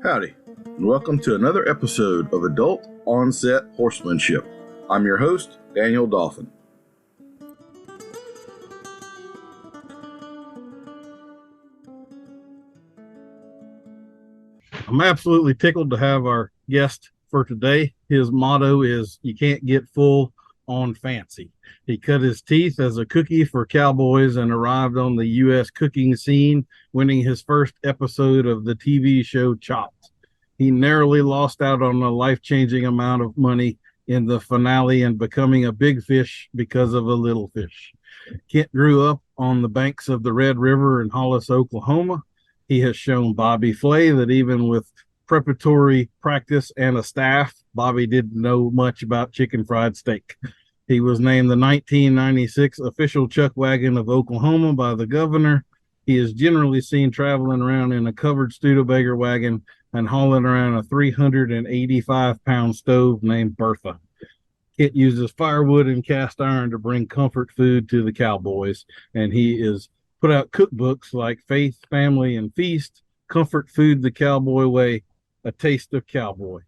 Howdy, and welcome to another episode of Adult Onset Horsemanship. I'm your host, Daniel Dolphin. I'm absolutely tickled to have our guest for today. His motto is, "You can't get full on fancy." He cut his teeth as a cookie for cowboys and arrived on the U.S. cooking scene, winning his first episode of the TV show Chopped. He narrowly lost out on a life-changing amount of money in the finale and becoming a big fish because of a little fish. Kent grew up on the banks of the Red River in Hollis, Oklahoma. He has shown Bobby Flay that even with preparatory practice and a staff, Bobby didn't know much about chicken fried steak. He was named the 1996 official Chuck Wagon of Oklahoma by the governor. He is generally seen traveling around in a covered Studebaker wagon and hauling around a 385-pound stove named Bertha. Kent uses firewood and cast iron to bring comfort food to the cowboys, and he is put out cookbooks like Faith, Family, and Feast, Comfort Food the Cowboy Way, A Taste of Cowboy.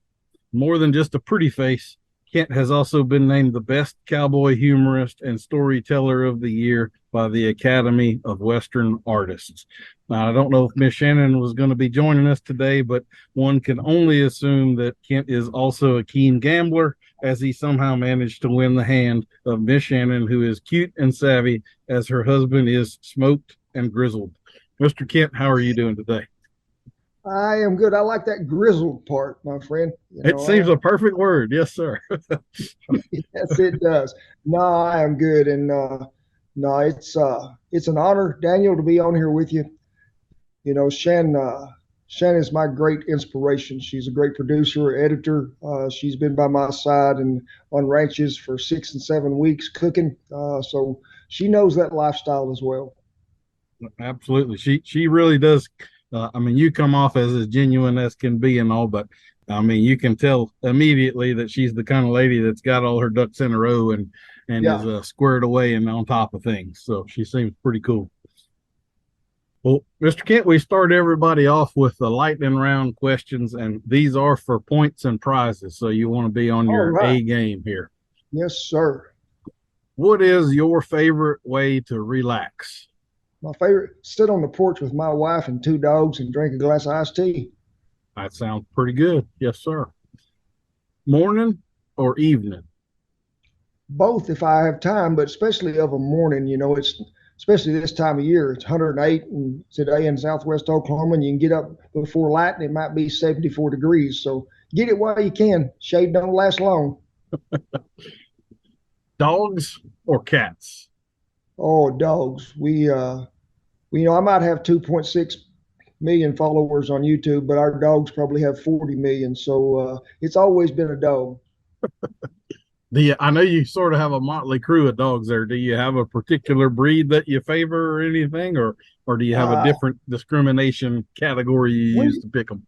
More than just a pretty face, Kent has also been named the best cowboy humorist and storyteller of the year by the Academy of Western Artists. Now, I don't know if Miss Shannon was going to be joining us today, but one can only assume that Kent is also a keen gambler, as he somehow managed to win the hand of Miss Shannon, who is cute and savvy, as her husband is smoked and grizzled. Mr. Kent, how are you doing today? I am good. I like that grizzled part, my friend. It seems a perfect word. Yes, sir. Yes, it does. No, I am good. And no, it's an honor, Daniel, to be on here with you. You know, Shan is my great inspiration. She's a great producer, editor. She's been by my side and on ranches for 6 and 7 weeks cooking. So she knows that lifestyle as well. Absolutely. She really does. I mean, you come off as genuine as can be and all, but I mean, you can tell immediately that she's the kind of lady that's got all her ducks in a row and is squared away and on top of things. So she seems pretty cool. Well, Mr. Kent, we start everybody off with the lightning round questions, and these are for points and prizes. So you want to be on your A game here. Yes, sir. What is your favorite way to relax? My favorite, sit on the porch with my wife and 2 dogs and drink a glass of iced tea. That sounds pretty good. Yes, sir. Morning or evening? Both if I have time, but especially of a morning. You know, it's especially this time of year. It's 108 and today in southwest Oklahoma, and you can get up before light and it might be 74 degrees. So get it while you can. Shade don't last long. Dogs or cats? Oh, dogs. We I might have 2.6 million followers on YouTube, but our dogs probably have 40 million. So it's always been a dog. I know you sort of have a motley crew of dogs there. Do you have a particular breed that you favor or anything, or do you have a different discrimination category you use to pick them?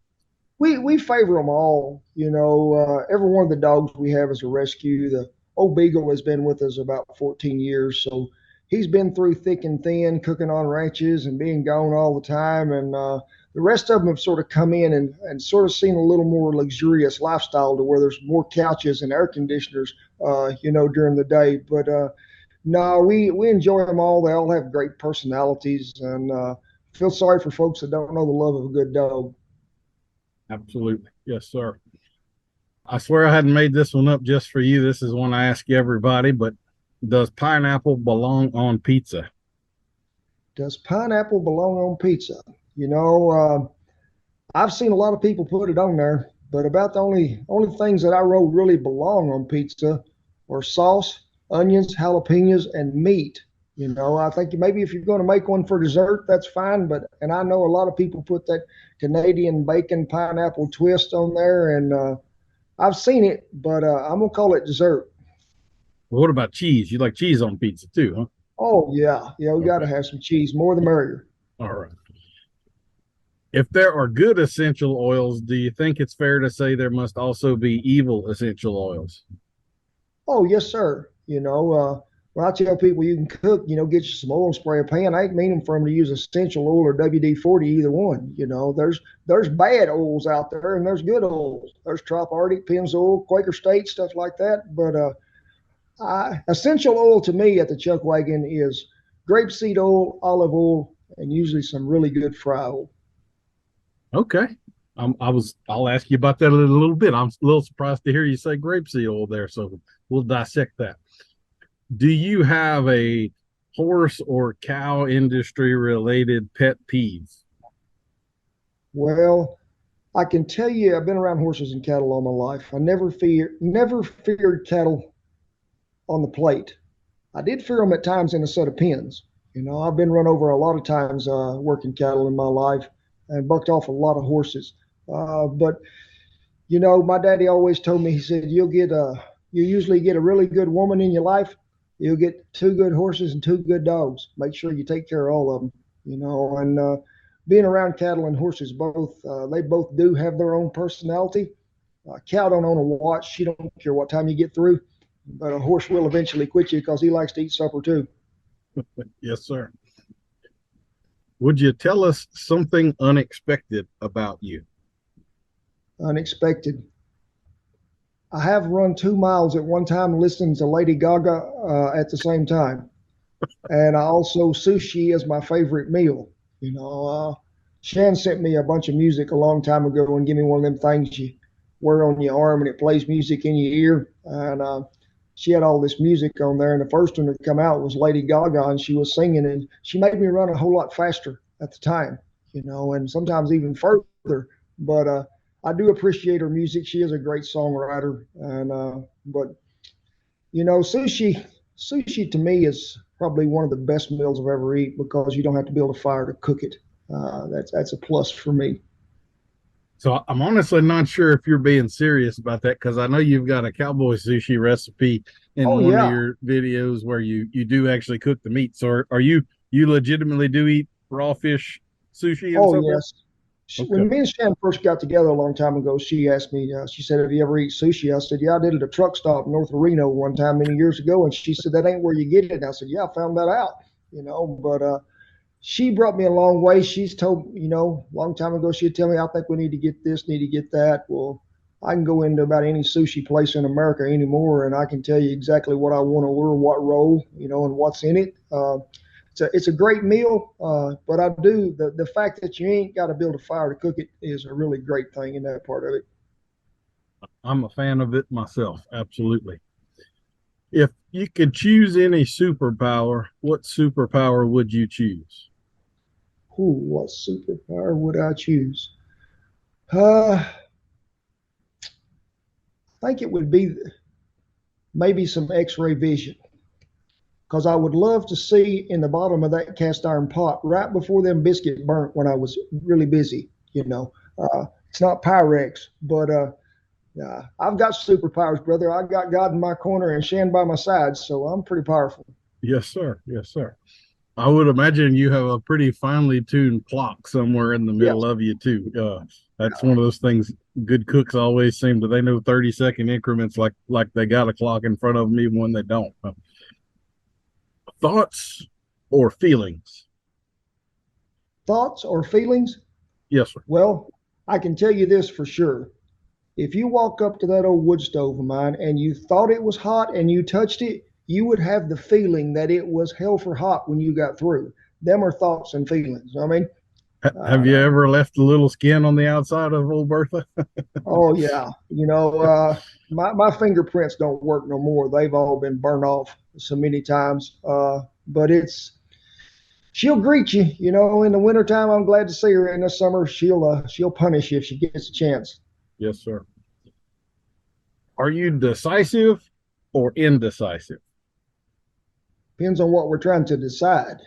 We favor them all. You know, every one of the dogs we have is a rescue. The old Beagle has been with us about 14 years, so he's been through thick and thin, cooking on ranches and being gone all the time. And the rest of them have sort of come in and sort of seen a little more luxurious lifestyle to where there's more couches and air conditioners, during the day. But no, we enjoy them all. They all have great personalities, and feel sorry for folks that don't know the love of a good dog. Absolutely. Yes, sir. I swear I hadn't made this one up just for you. This is one I ask everybody, but does pineapple belong on pizza? Does pineapple belong on pizza? You know, I've seen a lot of people put it on there, but about the only things that I wrote really belong on pizza are sauce, onions, jalapenos, and meat. You know, I think maybe if you're going to make one for dessert, that's fine. And I know a lot of people put that Canadian bacon pineapple twist on there, and I've seen it, but I'm going to call it dessert. Well, what about cheese? You like cheese on pizza too, huh? Oh, yeah. Yeah, we got to have some cheese. More the merrier. All right. If there are good essential oils, do you think it's fair to say there must also be evil essential oils? Oh, yes, sir. You know, when I tell people you can cook, get you some oil and spray a pan, I ain't meaning for them to use essential oil or WD-40, either one. There's bad oils out there and there's good oils. There's Trop Arctic, Pennzoil, Quaker State, stuff like that. But essential oil to me at the Chuck Wagon is grapeseed oil, olive oil, and usually some really good fry oil. Okay. I'll ask you about that in a little bit. I'm a little surprised to hear you say grapeseed oil there, so we'll dissect that. Do you have a horse or cow industry related pet peeves? Well, I can tell you I've been around horses and cattle all my life. I never feared cattle on the plate. I did fear them at times in a set of pens. I've been run over a lot of times working cattle in my life and bucked off a lot of horses. But my daddy always told me, he said, you usually get a really good woman in your life. You'll get two good horses and two good dogs. Make sure you take care of all of them, and being around cattle and horses, they both do have their own personality. A cow don't own a watch. She don't care what time you get through, but a horse will eventually quit you because he likes to eat supper too. Yes, sir. Would you tell us something unexpected about you? Unexpected. I have run 2 miles at one time listening to Lady Gaga at the same time. And I also, sushi is my favorite meal. Shan sent me a bunch of music a long time ago and give me one of them things you wear on your arm and it plays music in your ear. And she had all this music on there. And the first one that come out was Lady Gaga, and she was singing, and she made me run a whole lot faster at the time, and sometimes even further. But I do appreciate her music. She is a great songwriter. And but sushi to me is probably one of the best meals I've ever eaten because you don't have to build a fire to cook it. That's a plus for me. So I'm honestly not sure if you're being serious about that, because I know you've got a cowboy sushi recipe in Oh one of yeah. your videos where you do actually cook the meat. So are you legitimately do eat raw fish sushi and Oh so forth? yes. Okay. When me and Shan first got together a long time ago, she asked me, she said, "Have you ever eat sushi?" I said, "Yeah, I did it at a truck stop north of Reno one time many years ago." And she said, "That ain't where you get it." And I said, "Yeah, I found that out." But she brought me a long way. She's told, long time ago, she'd tell me, "I think we need to get this, need to get that." Well, I can go into about any sushi place in America anymore, and I can tell you exactly what I want to order, what roll, and what's in it. It's a great meal, but I do the fact that you ain't got to build a fire to cook it is a really great thing in that part of it. I'm a fan of it myself. Absolutely. If you could choose any superpower, what superpower would you choose? Ooh, what superpower would I choose? I think it would be maybe some X-ray vision, because I would love to see in the bottom of that cast iron pot right before them biscuit burnt when I was really busy. It's not Pyrex, but I've got superpowers, brother. I got God in my corner and Shan by my side, so I'm pretty powerful. Yes, sir. Yes, sir. I would imagine you have a pretty finely tuned clock somewhere in the middle Yes. of you too. That's one of those things. Good cooks always seem to they know 30-second increments, like they got a clock in front of them even when they don't. Thoughts or feelings? Thoughts or feelings? Yes, sir. Well, I can tell you this for sure. If you walk up to that old wood stove of mine and you thought it was hot and you touched it, you would have the feeling that it was hell for hot when you got through. Them are thoughts and feelings. I mean, Have you uh, ever left a little skin on the outside of old Bertha? oh yeah, my fingerprints don't work no more. They've all been burnt off so many times. But she'll greet you. In the wintertime, I'm glad to see her. In the summer, she'll punish you if she gets a chance. Yes, sir. Are you decisive or indecisive? Depends on what we're trying to decide.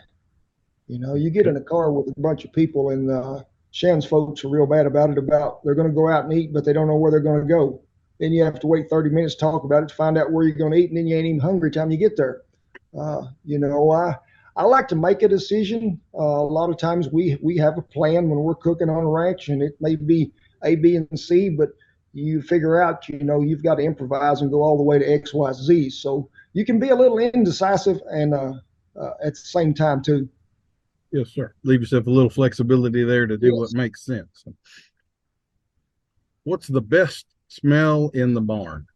You get in a car with a bunch of people, and Shan's folks are real bad about it. About they're going to go out and eat, but they don't know where they're going to go. Then you have to wait 30 minutes to talk about it to find out where you're going to eat, and then you ain't even hungry time you get there. I like to make a decision. A lot of times we have a plan when we're cooking on a ranch, and it may be A, B, and C, but you figure out, you've got to improvise and go all the way to X, Y, Z. So you can be a little indecisive and at the same time too. Yes, sir. Leave yourself a little flexibility there to do what Yes. makes sense. What's the best smell in the barn?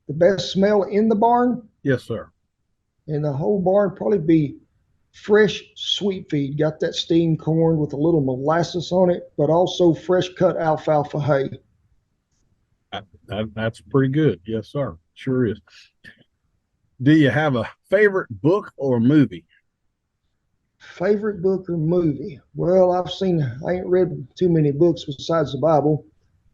The best smell in the barn, Yes, sir. in the whole barn, probably be fresh sweet feed. Got that steamed corn with a little molasses on it, but also fresh cut alfalfa hay. That's pretty good. Yes, sir. Sure is. Do you have a favorite book or movie? Favorite book or movie? Well, I ain't read too many books besides the Bible.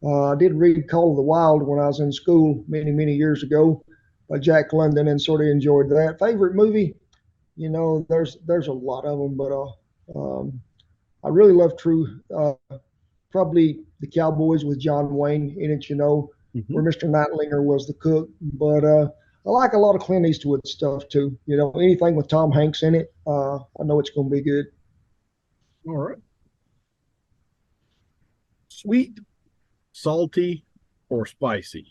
I did read Call of the Wild when I was in school many, many years ago by Jack London and sort of enjoyed that. Favorite movie? There's a lot of them, but I really love probably the Cowboys with John Wayne in it, Mm-hmm. where Mr. Nightlinger was the cook. But I like a lot of Clint Eastwood stuff too. Anything with Tom Hanks in it, I know it's going to be good. All right. Sweet, salty, or spicy?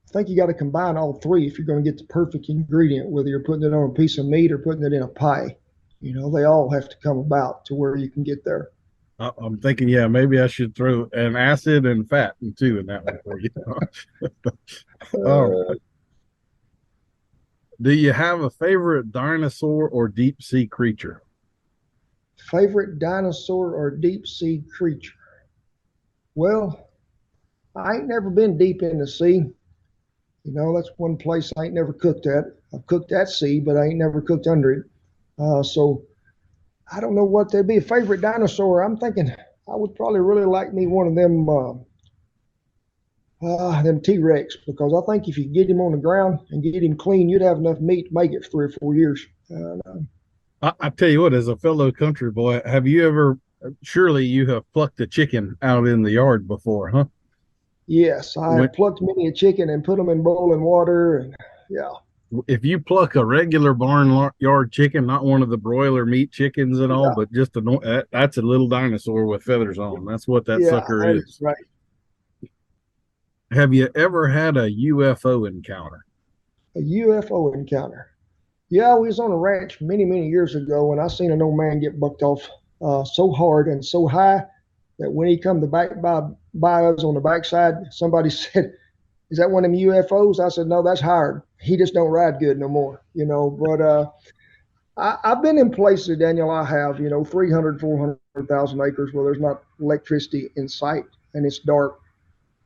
I think you got to combine all three if you're going to get the perfect ingredient, whether you're putting it on a piece of meat or putting it in a pie. They all have to come about to where you can get there. I'm thinking, yeah, maybe I should throw an acid and fat too in that one for you. All Uh, right. Do you have a favorite dinosaur or deep sea creature? Favorite dinosaur or deep sea creature? Well, I ain't never been deep in the sea. That's one place I ain't never cooked at. I've cooked at sea, but I ain't never cooked under it. So I don't know what they'd be. A favorite dinosaur? I'm thinking I would probably really like me one of them T-Rex, because I think if you get him on the ground and get him clean, you'd have enough meat to make it for 3 or 4 years. I tell you what, as a fellow country boy, have you ever, surely you have plucked a chicken out in the yard before, huh? Yes, I When, have plucked many a chicken and put them in boiling water, and yeah, if you pluck a regular barn yard chicken, not one of the broiler meat chickens at all, yeah, but just that's a little dinosaur with feathers on. That's what that yeah, sucker that is is. right. Have you ever had a UFO encounter? A UFO encounter. Yeah, we was on a ranch many, many years ago, and I seen an old man get bucked off so hard and so high that when he come to back by us on the backside, somebody said, "Is that one of them UFOs?" I said, "No, that's Howard. He just don't ride good no more." But I've been in places, Daniel. I have, 300, 400,000 acres where there's not electricity in sight and it's dark.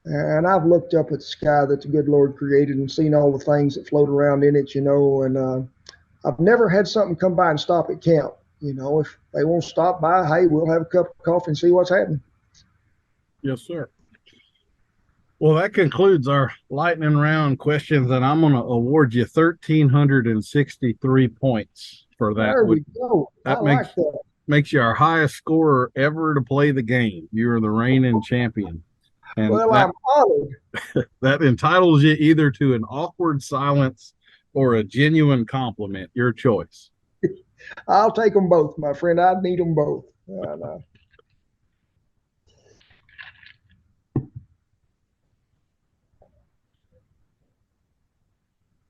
And I've looked up at the sky that the good Lord created and seen all the things that float around in it, and I've never had something come by and stop at camp. If they won't stop by, hey, we'll have a cup of coffee and see what's happening. Yes, sir. Well, that concludes our lightning round questions, and I'm going to award you 1,363 points for that. There we go. I That like that. makes you our highest scorer ever to play the game. You're the reigning champion, and Well, I'm honored. that entitles you either to an awkward silence or a genuine compliment. Your choice. I'll take them both, my friend. I need them both.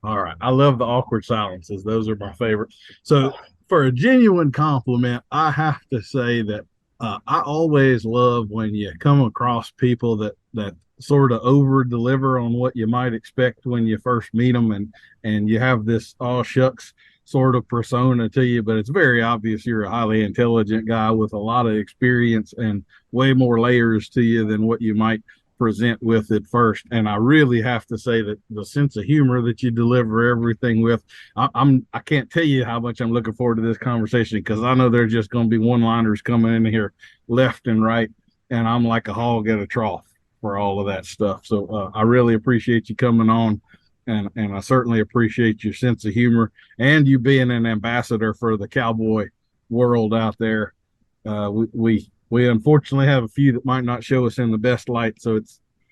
All right. I love the awkward silences. Those are my favorite. So, for a genuine compliment, I have to say that I always love when you come across people that sort of over deliver on what you might expect when you first meet them, and you have this oh shucks sort of persona to you, but it's very obvious you're a highly intelligent guy with a lot of experience and way more layers to you than what you might present with at first. And I really have to say that the sense of humor that you deliver everything with, I can't tell you how much I'm looking forward to this conversation, because I know there's just going to be one-liners coming in here left and right, and I'm like a hog at a trough for all of that stuff. So I really appreciate you coming on, and I certainly appreciate your sense of humor and you being an ambassador for the cowboy world out there. We unfortunately have a few that might not show us in the best light, so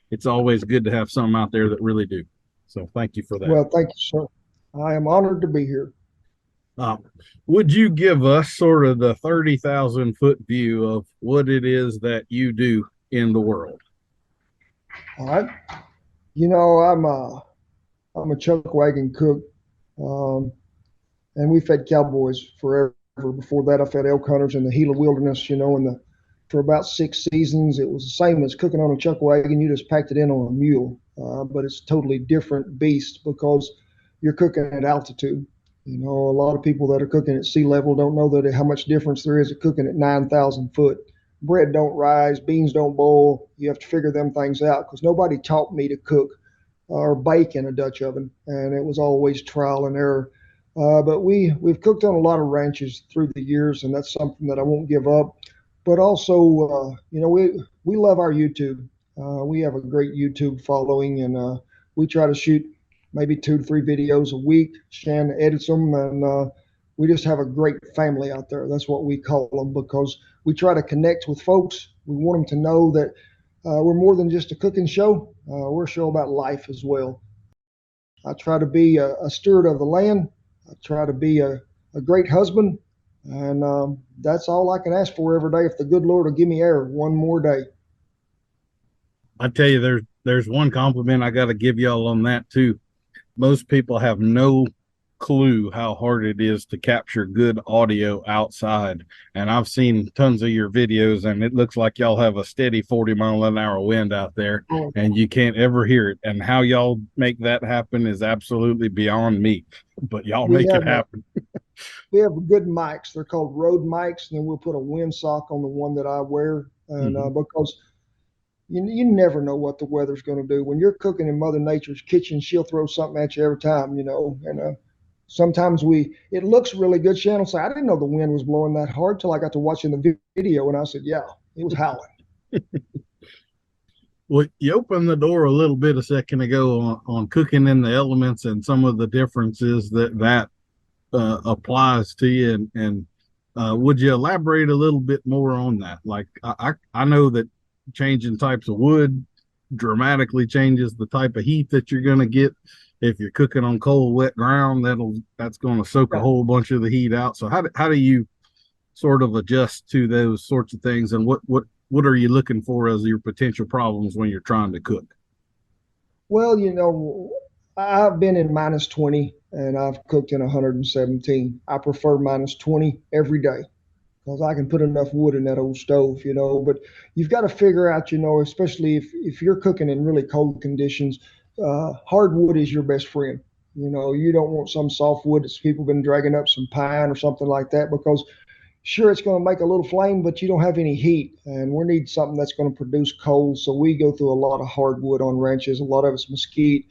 it's always good to have some out there that really do. So thank you for that. Well, thank you, sir. I am honored to be here. Would you give us sort of the 30,000-foot view of what it is that you do in the world? All right. I'm I'm a Chuck Wagon cook, um, and we fed cowboys forever. Before that, I fed elk hunters in the Gila Wilderness, for about 6 seasons. It was the same as cooking on a Chuck Wagon. You just packed it in on a mule, but it's a totally different beast because you're cooking at altitude. A lot of people that are cooking at sea level don't know that how much difference there is at cooking at 9,000 foot. Bread don't rise, beans don't boil. You have to figure them things out because nobody taught me to cook or bake in a Dutch oven, and it was always trial and error. But we've cooked on a lot of ranches through the years, and that's something that I won't give up. But also, we love our YouTube. We have a great YouTube following, and we try to shoot maybe 2 to 3 videos a week. Shan edits them, and we just have a great family out there. That's what we call them because we try to connect with folks. We want them to know that we're more than just a cooking show. We're a show about life as well. I try to be a steward of the land. I try to be a great husband. And that's all I can ask for every day if the good Lord will give me air one more day. I tell you, there's one compliment I got to give y'all on that too. Most people have no clue how hard it is to capture good audio outside. And I've seen tons of your videos, and it looks like y'all have a steady 40-mile-an-hour wind out there, and you can't ever hear it. And how y'all make that happen is absolutely beyond me, but y'all make it happen. We have good mics. They're called Rode mics, and then we'll put a windsock on the one that I wear, and because you never know what the weather's going to do. When you're cooking in Mother Nature's kitchen, she'll throw something at you every time, and sometimes it looks really good. Shannon will say, I didn't know the wind was blowing that hard till I got to watching the video, and I said, yeah, it was howling. Well, you opened the door a little bit a second ago on cooking in the elements and some of the differences that applies to you, and would you elaborate a little bit more on that? Like I know that changing types of wood dramatically changes the type of heat that you're going to get. If you're cooking on cold, wet ground, that's going to soak a whole bunch of the heat out. So how do you sort of adjust to those sorts of things, and what are you looking for as your potential problems when you're trying to cook? Well, I've been in minus 20 and I've cooked in 117. I prefer minus 20 every day because I can put enough wood in that old stove, But you've got to figure out, especially if you're cooking in really cold conditions, hardwood is your best friend. You don't want some softwood that people have been dragging up some pine or something like that because sure, it's going to make a little flame, but you don't have any heat. And we need something that's going to produce cold. So we go through a lot of hardwood on ranches. A lot of it's mesquite.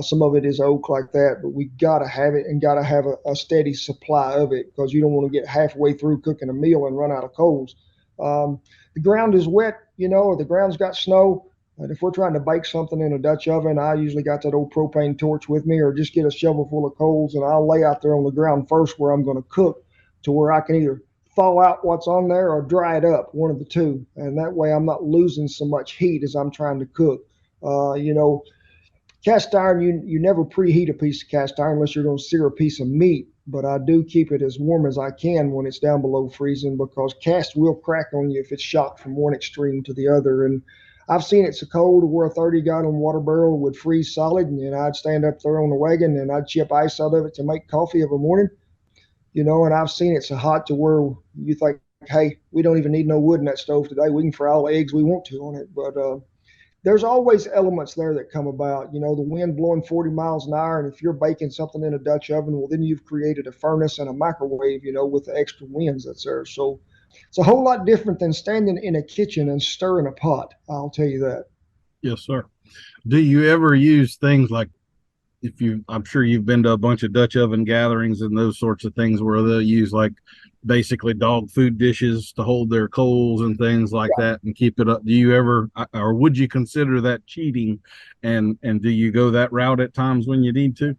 Some of it is oak like that, but we got to have it and got to have a steady supply of it because you don't want to get halfway through cooking a meal and run out of coals. The ground is wet, or the ground's got snow. And if we're trying to bake something in a Dutch oven, I usually got that old propane torch with me or just get a shovel full of coals and I'll lay out there on the ground first where I'm going to cook to where I can either thaw out what's on there or dry it up, one of the two. And that way I'm not losing so much heat as I'm trying to cook. Cast iron, you never preheat a piece of cast iron unless you're going to sear a piece of meat. But I do keep it as warm as I can when it's down below freezing because cast will crack on you if it's shocked from one extreme to the other. And I've seen it so cold where a 30-gallon water barrel would freeze solid, and I'd stand up there on the wagon and I'd chip ice out of it to make coffee of a morning. And I've seen it so hot to where you think, hey, we don't even need no wood in that stove today. We can fry all the eggs we want to on it. But there's always elements there that come about. The wind blowing 40 miles an hour, and if you're baking something in a Dutch oven, well, then you've created a furnace and a microwave, with the extra winds that's there. So it's a whole lot different than standing in a kitchen and stirring a pot. I'll tell you that. Yes, sir. Do you ever use things like I'm sure you've been to a bunch of Dutch oven gatherings and those sorts of things where they'll use like basically dog food dishes to hold their coals and things like that and keep it up. Do you ever, or would you consider that cheating? And do you go that route at times when you need to?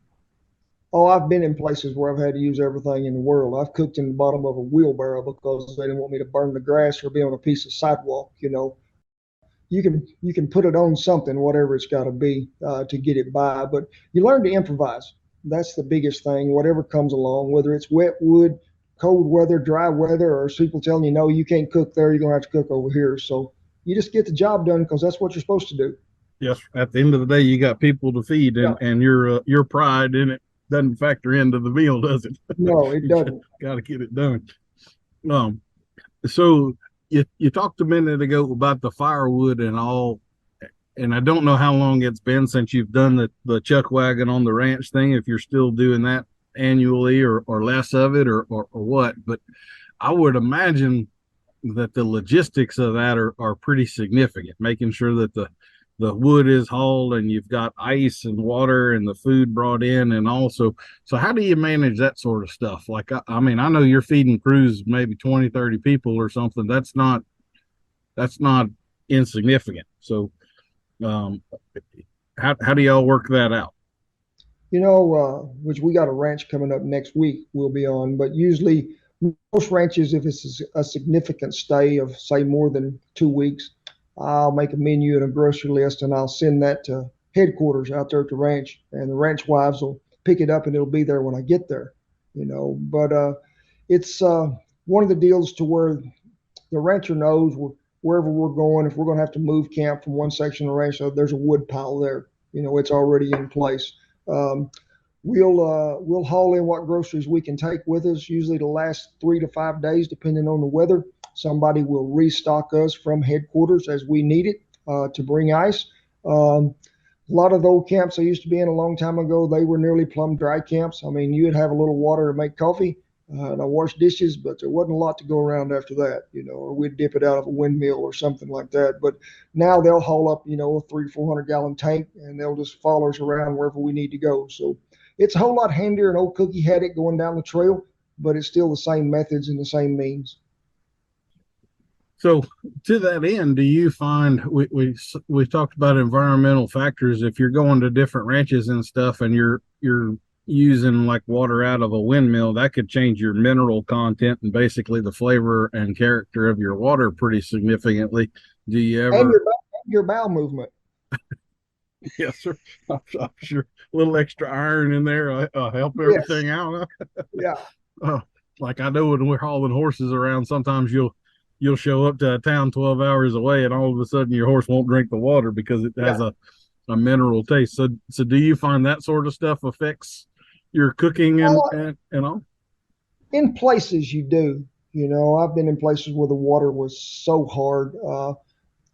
Oh, I've been in places where I've had to use everything in the world. I've cooked in the bottom of a wheelbarrow because they didn't want me to burn the grass or be on a piece of sidewalk. You can put it on something, whatever it's got to be, to get it by. But you learn to improvise. That's the biggest thing. Whatever comes along, whether it's wet wood, cold weather, dry weather, or people telling you no, you can't cook there. You're gonna have to cook over here. So you just get the job done because that's what you're supposed to do. Yes. At the end of the day, you got people to feed, Yeah, and your pride in it doesn't factor into the meal, does it? no, it You just doesn't. got to get it done. Um, so you talked a minute ago about the firewood and all, and I don't know how long it's been since you've done the Chuck Wagon on the ranch thing, if you're still doing that annually or less of it or what, but I would imagine that the logistics of that are pretty significant, making sure that the wood is hauled and you've got ice and water and the food brought in. And also, so how do you manage that sort of stuff? Like, I mean, I know you're feeding crews maybe 20, 30 people or something. That's not insignificant. So um, how do y'all work that out? Which we got a ranch coming up next week we'll be on, but usually most ranches, if it's a significant stay of say more than 2 weeks, I'll make a menu and a grocery list and I'll send that to headquarters out there at the ranch, and the ranch wives will pick it up and it'll be there when I get there. But it's one of the deals to where the rancher knows wherever we're going, if we're going to have to move camp from one section of the ranch, so there's a wood pile there. It's already in place. Um, we'll haul in what groceries we can take with us. Usually the last 3 to 5 days, depending on the weather. Somebody will restock us from headquarters as we need it to bring ice. A lot of the old camps I used to be in a long time ago, they were nearly plumb dry camps. I mean, you would have a little water to make coffee, and I wash dishes, but there wasn't a lot to go around after that, or we'd dip it out of a windmill or something like that. But now they'll haul up, a 300-400 gallon tank, and they'll just follow us around wherever we need to go. So it's a whole lot handier. An old cookie had it going down the trail, but it's still the same methods and the same means. So to that end, do you find we talked about environmental factors? If you're going to different ranches and stuff, and you're using like water out of a windmill, that could change your mineral content and basically the flavor and character of your water pretty significantly. Do you And ever? your bowel movement. Yes, sir. I'm sure a little extra iron in there help Yes. everything out. Yeah. Uh, like I know when we're hauling horses around, sometimes you'll show up to a town 12 hours away, and all of a sudden your horse won't drink the water because it has Yeah. a mineral taste. So do you find that sort of stuff affects your cooking Well, and all? in places you do. I've been in places where the water was so hard.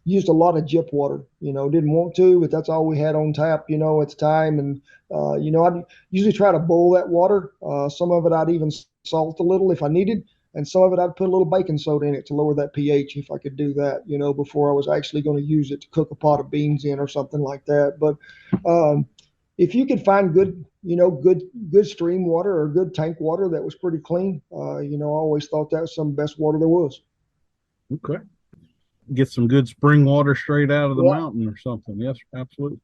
Used a lot of jip water. Didn't want to, but that's all we had on tap. At the time, and I'd usually try to boil that water. Some of it I'd even salt a little if I needed, and some of it I'd put a little baking soda in it to lower that pH if I could do that. Before I was actually going to use it to cook a pot of beans in or something like that. But um, if you could find good stream water or good tank water that was pretty clean, I always thought that was some of the best water there was. Okay. Get some good spring water straight out of the Yeah. mountain or something. Yes, absolutely.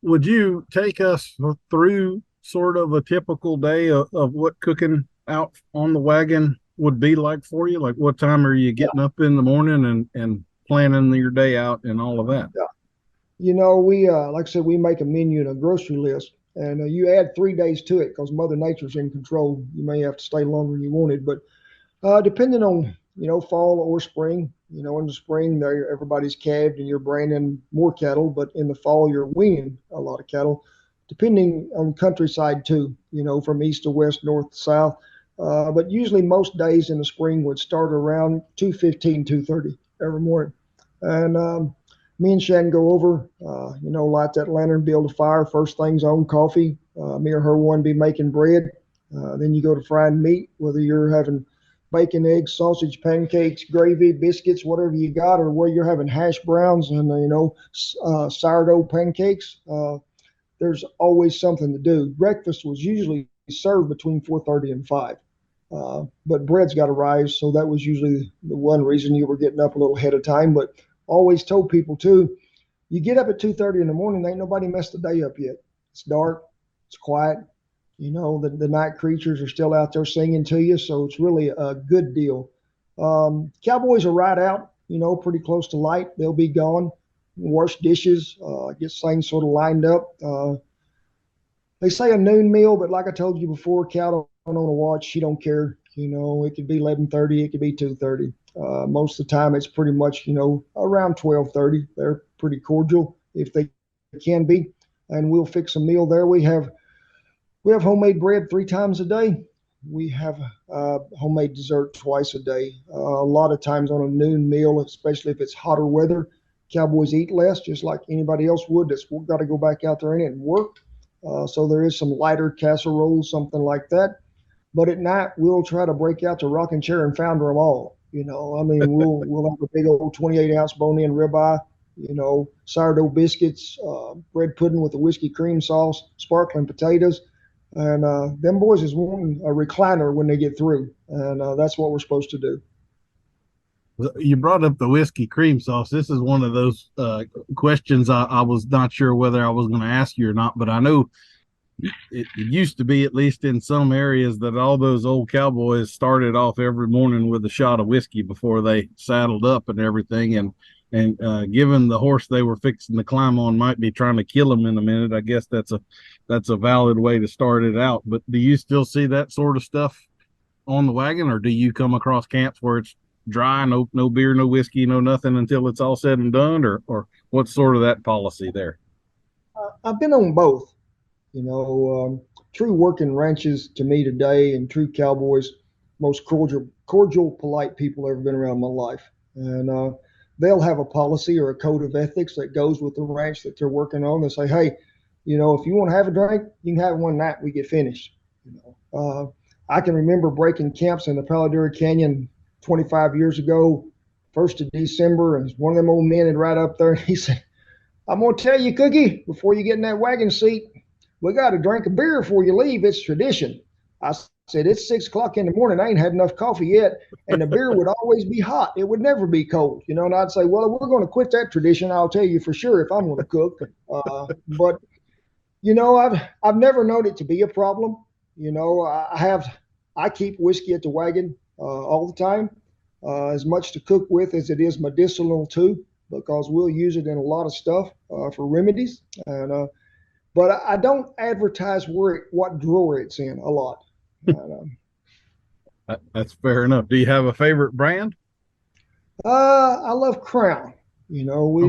Would you take us through sort of a typical day of what cooking out on the wagon would be like for you? Like what time are you getting up in the morning and planning your day out and all of that? Yeah. We like I said, we make a menu and a grocery list, and you add 3 days to it because Mother Nature's in control. You may have to stay longer than you wanted, but depending on fall or spring. In the spring, there everybody's calved and you're branding more cattle, but in the fall you're weaning a lot of cattle, depending on countryside too. From east to west, north to south. But usually most days in the spring would start around 2:15, 2:30 every morning, and me and Shannon go over, light that lantern, build a fire. First thing's on coffee. Me or her one be making bread. Then you go to frying meat, whether you're having bacon, eggs, sausage, pancakes, gravy, biscuits, whatever you got, or where you're having hash browns and sourdough pancakes. There's always something to do. Breakfast was usually served between 4:30 and 5. But bread's got to rise, so that was usually the one reason you were getting up a little ahead of time. But always told people too, you get up at 2:30 in the morning, ain't nobody messed the day up yet. It's dark, it's quiet. The night creatures are still out there singing to you, so it's really a good deal. Cowboys are right out, pretty close to light. They'll be gone, wash dishes, get things sort of lined up. They say a noon meal, but like I told you before, Cal don't on a watch. She don't care. It could be 11:30, it could be 2:30. Most of the time, it's pretty much around 12:30. They're pretty cordial. If they can be, and we'll fix a meal there. We have homemade bread 3 times a day. We have homemade dessert twice a day. A lot of times on a noon meal, especially if it's hotter weather, Cowboys eat less, just like anybody else would that's got to go back out there in it and work. So there is some lighter casserole, something like that. But at night, we'll try to break out the rocking chair and founder them all. I mean, we'll have a big old 28-ounce bone-in ribeye, sourdough biscuits, bread pudding with a whiskey cream sauce, sparkling potatoes. And them boys is wanting a recliner when they get through. And that's what we're supposed to do. You brought up the whiskey cream sauce. This is one of those questions I was not sure whether I was going to ask you or not, but I know it used to be, at least in some areas, that all those old cowboys started off every morning with a shot of whiskey before they saddled up and everything. And given the horse they were fixing to climb on might be trying to kill them in a minute, I guess that's a valid way to start it out. But do you still see that sort of stuff on the wagon, or do you come across camps where it's dry, no beer, no whiskey, no nothing until it's all said and done, or what's sort of that policy there? I've been on both. True working ranches to me today, and true cowboys, most cordial, polite people I've ever been around in my life. And they'll have a policy or a code of ethics that goes with the ranch that they're working on. They say, hey, if you want to have a drink, you can have one night we get finished. I can remember breaking camps in the Palo Duro Canyon 25 years ago, 1st of December, and one of them old men had right up there, and he said, I'm going to tell you, Cookie, before you get in that wagon seat, we got to drink a beer before you leave. It's tradition. I said, it's 6 o'clock in the morning. I ain't had enough coffee yet. And the beer would always be hot. It would never be cold. And I'd say, well, we're going to quit that tradition. I'll tell you for sure if I'm going to cook. But I've never known it to be a problem. I keep whiskey at the wagon all the time, as much to cook with as it is medicinal too, because we'll use it in a lot of stuff for remedies. But I don't advertise what drawer it's in a lot. That's fair enough. Do you have a favorite brand? I love Crown. We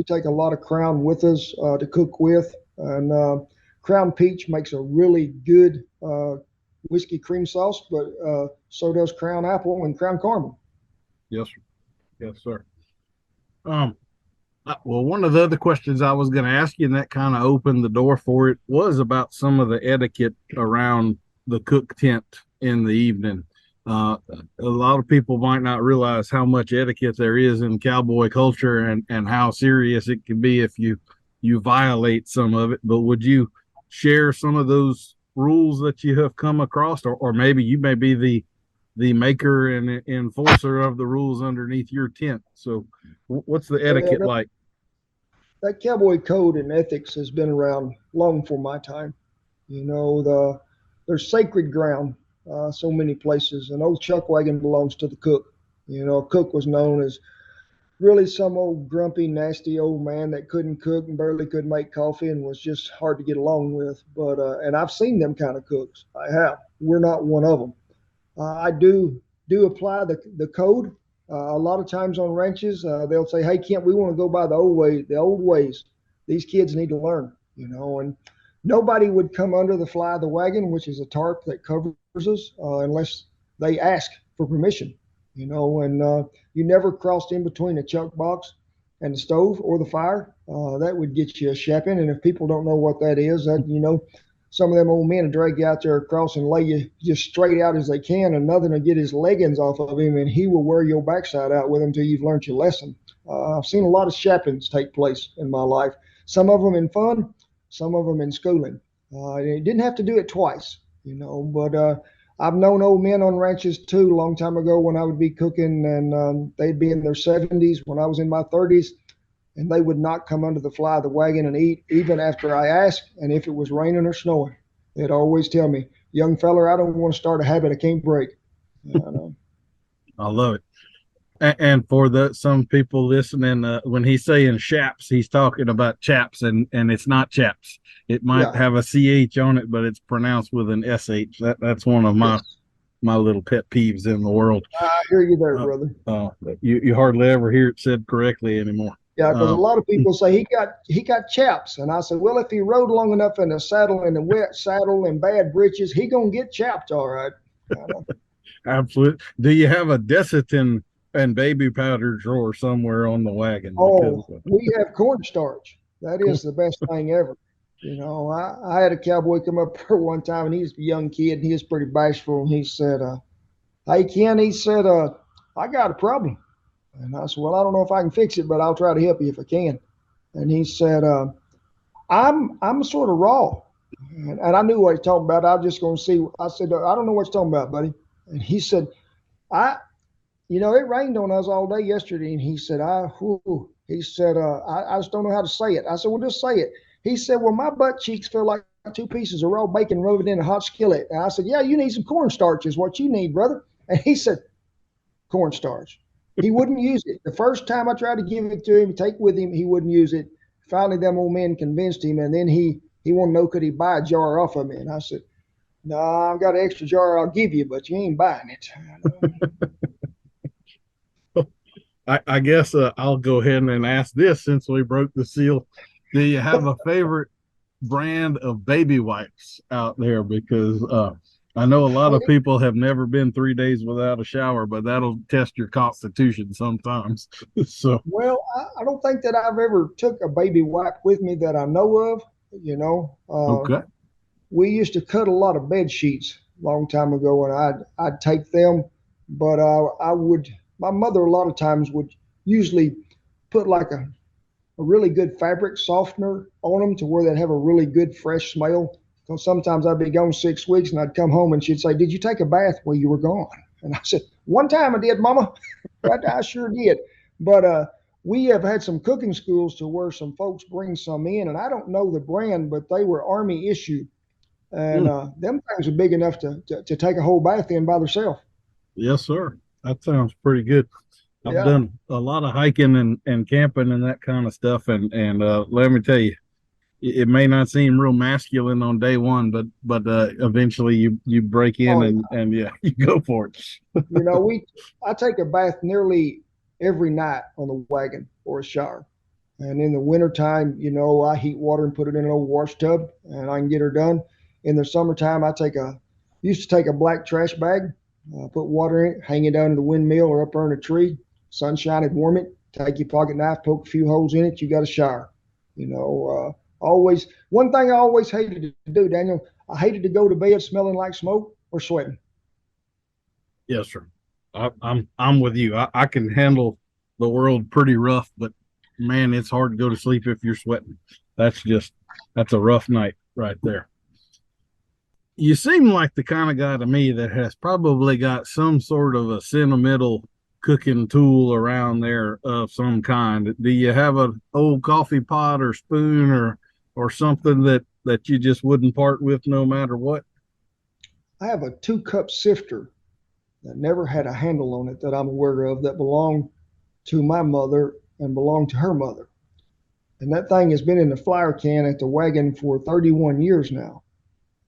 take a lot of Crown with us to cook with, and Crown Peach makes a really good whiskey cream sauce, but so does Crown Apple and Crown Caramel. Yes, sir. Yes, sir. Well, one of the other questions I was going to ask you, and that kind of opened the door for it, was about some of the etiquette around the cook tent in the evening. A lot of people might not realize how much etiquette there is in cowboy culture, and how serious it can be if you violate some of it. But would you share some of those rules that you have come across, or maybe you may be the maker and enforcer of the rules underneath your tent? So what's the etiquette like? That cowboy code and ethics has been around long before my time. There's sacred ground so many places. An old Chuck Wagon belongs to the cook. A cook was known as really some old grumpy, nasty old man that couldn't cook and barely could make coffee and was just hard to get along with. But and I've seen them kind of cooks. I have. We're not one of them. I do apply the code. A lot of times on ranches, they'll say, hey, Kent, we want to go by the old ways. These kids need to learn, and nobody would come under the fly of the wagon, which is a tarp that covers us, unless they ask for permission, and you never crossed in between a chuck box and the stove or the fire. That would get you a shapping. And if people don't know what that is, some of them old men will drag you out there across and lay you just straight out as they can, and nothing will get his leggings off of him, and he will wear your backside out with him until you've learned your lesson. I've seen a lot of shappings take place in my life, some of them in fun, some of them in schooling. It didn't have to do it twice, but I've known old men on ranches too, a long time ago when I would be cooking, and they'd be in their 70s when I was in my 30s. And they would not come under the fly of the wagon and eat, even after I asked. And if it was raining or snowing, they'd always tell me, young feller, I don't want to start a habit I can't break. I love it. And for some people listening, when he's saying shaps, he's talking about chaps, and it's not chaps. It might have a CH on it, but it's pronounced with an SH. That's one of my little pet peeves in the world. I hear you there, brother. You hardly ever hear it said correctly anymore. Yeah, because a lot of people say he got chaps, and I said, well, if he rode long enough in the saddle, in the wet saddle and bad breeches, he gonna get chapped, all right. Absolutely. Do you have a Desitin and baby powder drawer somewhere on the wagon? Because Oh, we have cornstarch. That cool. is the best thing ever. I had a cowboy come up here one time, and he's a young kid, and he was pretty bashful, and he said, "Hey Ken," he said, "I got a problem." And I said, "Well, I don't know if I can fix it, but I'll try to help you if I can." And he said, I'm sort of raw. And I knew what he was talking about. I was just going to see. I said, I don't know what you're talking about, buddy. And he said, I, it rained on us all day yesterday. And he said, I just don't know how to say it. I said, well, just say it. He said, well, my butt cheeks feel like two pieces of raw bacon rubbed in a hot skillet. And I said, yeah, you need some cornstarch is what you need, brother. And he said, cornstarch. He wouldn't use it. The first time I tried to give it to him, take with him, he wouldn't use it. Finally, them old men convinced him, and then he wanted to know could he buy a jar off of me. And I said, no, I've got an extra jar I'll give you, but you ain't buying it. I guess I'll go ahead and ask this since we broke the seal. Do you have a favorite brand of baby wipes out there? Because I know a lot of people have never been 3 days without a shower, but that'll test your constitution sometimes. So, well, I don't think that I've ever took a baby wipe with me that I know of. okay. We used to cut a lot of bed sheets a long time ago, and I'd take them, but I would. My mother a lot of times would usually put like a really good fabric softener on them to where they'd have a really good fresh smell. So sometimes I'd be gone 6 weeks and I'd come home and she'd say, did you take a bath while you were gone? And I said, one time I did, Mama. I sure did. But we have had some cooking schools to where some folks bring some in, and I don't know the brand, but they were Army issue. And them things are big enough to take a whole bath in by themselves. Yes, sir. That sounds pretty good. I've Yeah. done a lot of hiking and camping and that kind of stuff. And let me tell you, it may not seem real masculine on day one, but eventually you break in Oh, and yeah, you go for it. I take a bath nearly every night on the wagon or a shower. And in the wintertime, I heat water and put it in an old wash tub and I can get her done. In the summertime, used to take a black trash bag, put water in it, hang it down in the windmill or up there in a tree, sunshine it, warm it, take your pocket knife, poke a few holes in it, you got a shower. Always, one thing I always hated to do, Daniel, I hated to go to bed smelling like smoke or sweating. Yes, sir. I'm with you. I can handle the world pretty rough, but man, it's hard to go to sleep if you're sweating. That's a rough night right there. You seem like the kind of guy to me that has probably got some sort of a sentimental cooking tool around there of some kind. Do you have an old coffee pot or spoon or something that you just wouldn't part with no matter what? I have a 2-cup sifter that never had a handle on it that I'm aware of that belonged to my mother and belonged to her mother. And that thing has been in the flour can at the wagon for 31 years now.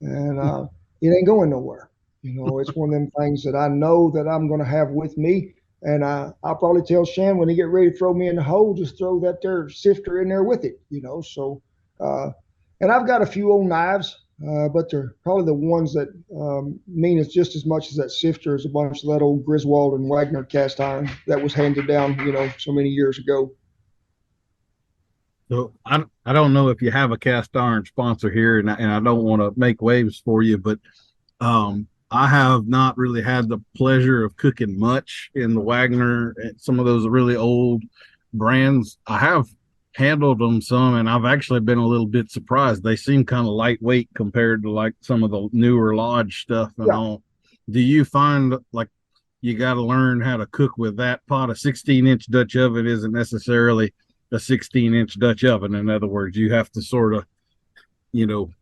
And it ain't going nowhere. It's one of them things that I know that I'm going to have with me. And I'll probably tell Shan when he get ready to throw me in the hole, just throw that there sifter in there with it, So, and I've got a few old knives, but they're probably the ones that mean it's just as much as that sifter as a bunch of that old Griswold and Wagner cast iron that was handed down, so many years ago. So I don't know if you have a cast iron sponsor here, and I don't want to make waves for you, but I have not really had the pleasure of cooking much in the Wagner and some of those really old brands. I have handled them some, and I've actually been a little bit surprised. They seem kind of lightweight compared to like some of the newer Lodge stuff and all. Do you find like you got to learn how to cook with that pot? A 16-inch Dutch oven isn't necessarily a 16-inch Dutch oven. In other words, you have to sort of,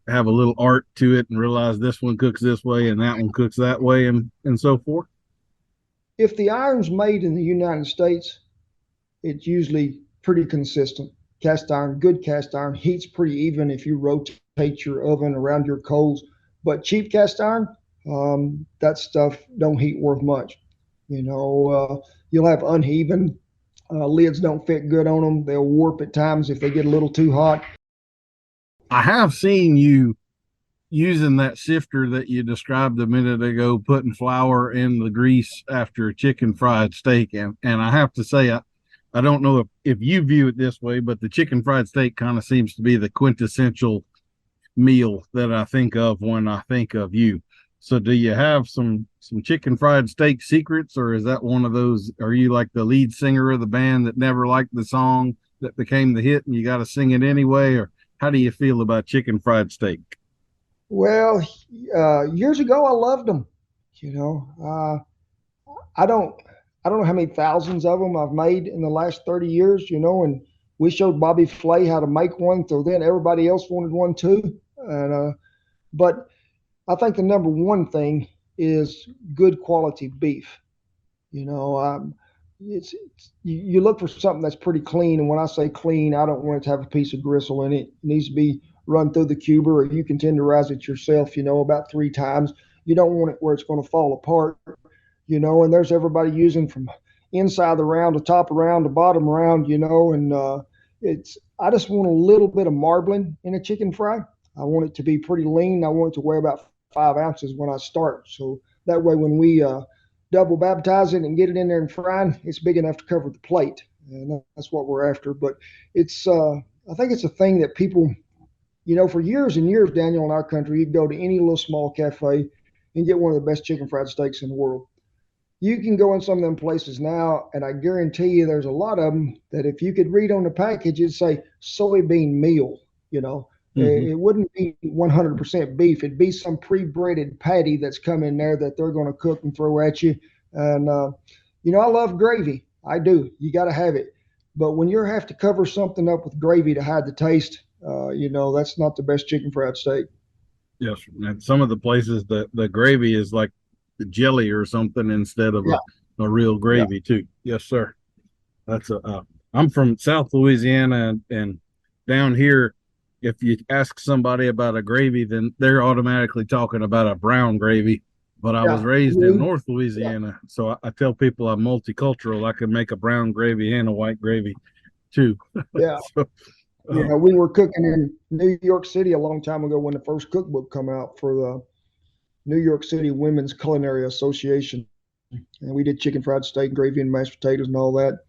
have a little art to it and realize this one cooks this way and that one cooks that way and so forth. If the iron's made in the United States, it's usually pretty consistent. Cast iron, good cast iron, heats pretty even if you rotate your oven around your coals. But cheap cast iron, that stuff don't heat worth much. You'll have uneven Lids don't fit good on them. They'll warp at times if they get a little too hot. I have seen you using that sifter that you described a minute ago, putting flour in the grease after a chicken fried steak. And I have to say, I don't know if you view it this way, but the chicken fried steak kind of seems to be the quintessential meal that I think of when I think of you. So do you have some chicken fried steak secrets, or is that one of those, are you like the lead singer of the band that never liked the song that became the hit and you got to sing it anyway? Or how do you feel about chicken fried steak? Well, years ago I loved them. You know, I don't I don't know how many thousands of them I've made in the last 30 years. And we showed Bobby Flay how to make one. So then everybody else wanted one too. But I think the number one thing is good quality beef. You know, you look for something that's pretty clean, and when I say clean, I don't want it to have a piece of gristle in it. It needs to be run through the cuber, or you can tenderize it yourself. About 3 times. You don't want it where it's going to fall apart. And there's everybody using from inside the round to top round to bottom round. And it's I just want a little bit of marbling in a chicken fry. I want it to be pretty lean. I want it to weigh about 5 ounces when I start, so that way when we double baptize it and get it in there and frying, it's big enough to cover the plate, and that's what we're after. But it's I think it's a thing that people, for years and years, Daniel, in our country, you'd go to any little small cafe and get one of the best chicken fried steaks in the world. You can go in some of them places now, and I guarantee you there's a lot of them that if you could read on the package, it'd say soybean meal. It wouldn't be 100% beef. It'd be some pre-breaded patty that's come in there that they're going to cook and throw at you. And, I love gravy. I do. You got to have it. But when you have to cover something up with gravy to hide the taste, that's not the best chicken fried steak. Yes. And some of the places, the gravy is like the jelly or something instead of Yeah. a real gravy too. Yes, sir. I'm from South Louisiana, and down here, if you ask somebody about a gravy, then they're automatically talking about a brown gravy. But I was raised in North Louisiana, so I tell people I'm multicultural. I can make a brown gravy and a white gravy too. Yeah. So, we were cooking in New York City a long time ago when the first cookbook come out for the New York City Women's Culinary Association. And we did chicken fried steak, gravy, and mashed potatoes and all that.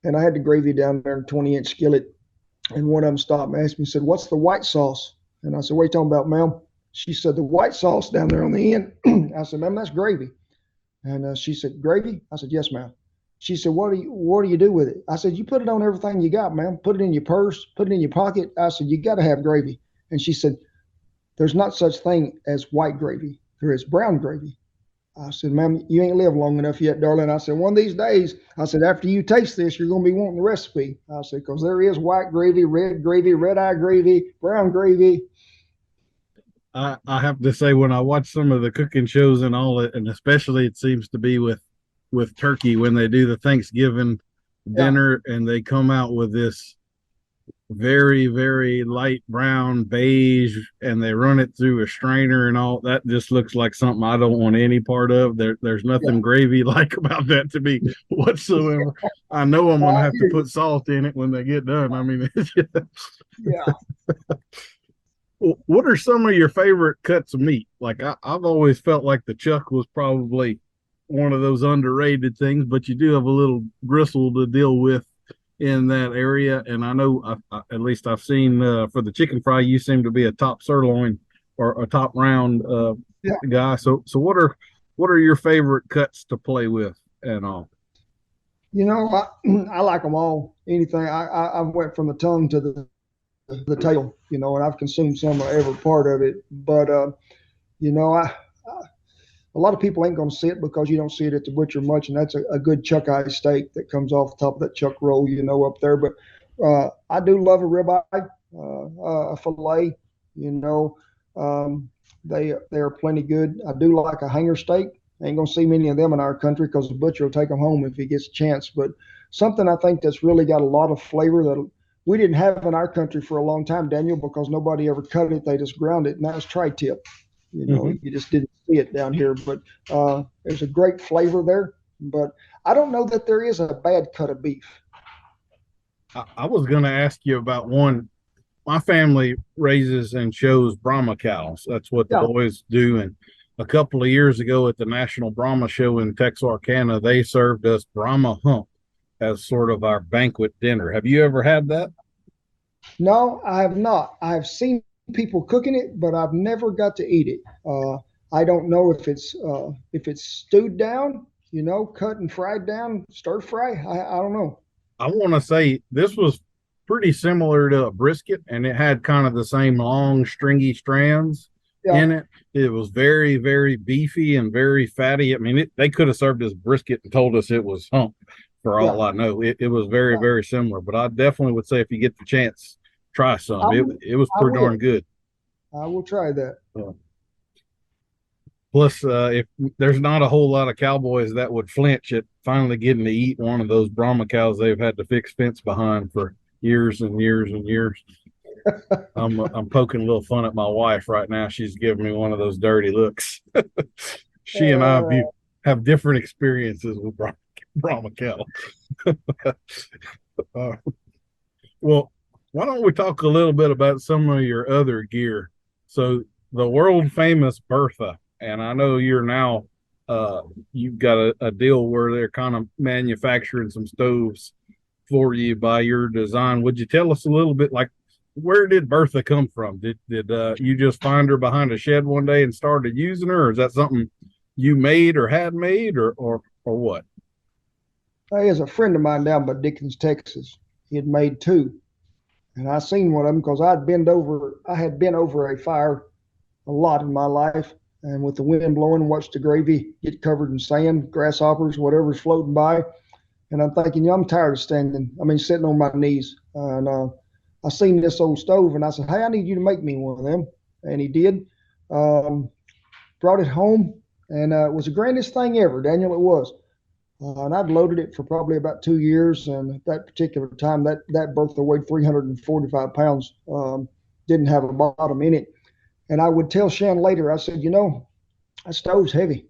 And I had the gravy down there in a 20-inch skillet. And one of them stopped and asked me, said, "What's the white sauce?" And I said, "What are you talking about, ma'am?" She said, "The white sauce down there on the end." I said, "Ma'am, that's gravy." And she said, "Gravy?" I said, "Yes, ma'am." She said, what do you do with it?" I said, "You put it on everything you got, ma'am. Put it in your purse, put it in your pocket." I said, "You got to have gravy." And she said, "There's not such thing as white gravy. There is brown gravy." I said, "Ma'am, you ain't lived long enough yet, darling." I said, "One of these days," I said, "after you taste this, you're going to be wanting the recipe." I said, "Because there is white gravy, red eye gravy, brown gravy." I have to say, when I watch some of the cooking shows and all it, and especially it seems to be with turkey, when they do the Thanksgiving dinner and they come out with this very, very light brown beige and they run it through a strainer and all that, just looks like something I don't want any part of. There's nothing gravy like about that to me whatsoever. I know I'm gonna have to put salt in it when they get done. I mean, Yeah. what are some of your favorite cuts of meat? Like I've always felt like the chuck was probably one of those underrated things, but you do have a little gristle to deal with in that area. And I know, at least I've seen for the chicken fry, you seem to be a top sirloin or a top round guy. So what are your favorite cuts to play with and all? I like them all. Anything. I went from the tongue to the tail, and I've consumed some of every part of it. But a lot of people ain't going to see it because you don't see it at the butcher much, and that's a good chuck eye steak that comes off the top of that chuck roll, up there. But I do love a ribeye, a fillet. They are plenty good. I do like a hanger steak. Ain't going to see many of them in our country because the butcher will take them home if he gets a chance. But something I think that's really got a lot of flavor that we didn't have in our country for a long time, Daniel, because nobody ever cut it. They just ground it, and that was tri-tip. You just didn't see it down here. But there's a great flavor there. But I don't know that there is a bad cut of beef. I was going to ask you about one. My family raises and shows Brahma cows. That's what the Yeah. boys do. And a couple of years ago at the National Brahma Show in Texarkana, they served us Brahma hump as sort of our banquet dinner. Have you ever had that? No, I have not. I've seen people cooking it, but I've never got to eat it. I don't know if it's stewed down, cut and fried down, stir fry. I don't know. I want to say this was pretty similar to a brisket, and it had kind of the same long, stringy strands Yeah, in it. It was very, very beefy and very fatty. I mean, they could have served us brisket and told us it was hump for yeah, all I know. It was very, yeah. very similar, but I definitely would say if you get the chance, try some. I It was I pretty will. darn good. I will try that. Uh, Plus, if there's not a whole lot of cowboys that would flinch at finally getting to eat one of those Brahma cows they've had to fix fence behind for years and years and years. I'm poking a little fun at my wife right now. She's giving me one of those dirty looks. She and I Uh, have different experiences with Brahma cattle. uh, well, why don't we talk a little bit about some of your other gear? So the world famous Bertha, and I know you're now uh, you've got a deal where they're kind of manufacturing some stoves for you by your design. Would you tell us a little bit, like, where did Bertha come from? Did you just find her behind a shed one day and started using her, or is that something you made or had made, or what? There's a friend of mine down by Dickens, Texas. He had made two, and I seen one of them because I had been over a fire a lot in my life, and with the wind blowing, watched the gravy get covered in sand, grasshoppers, whatever's floating by. And I'm thinking, I'm tired of sitting on my knees. And I seen this old stove, and I said, hey, I need you to make me one of them. And he did. Um, Brought it home, and it was the grandest thing ever, Daniel. It was. And I'd loaded it for probably about 2 years. And at that particular time, that Bertha weighed 345 pounds, didn't have a bottom in it. And I would tell Shan later, I said, that stove's heavy.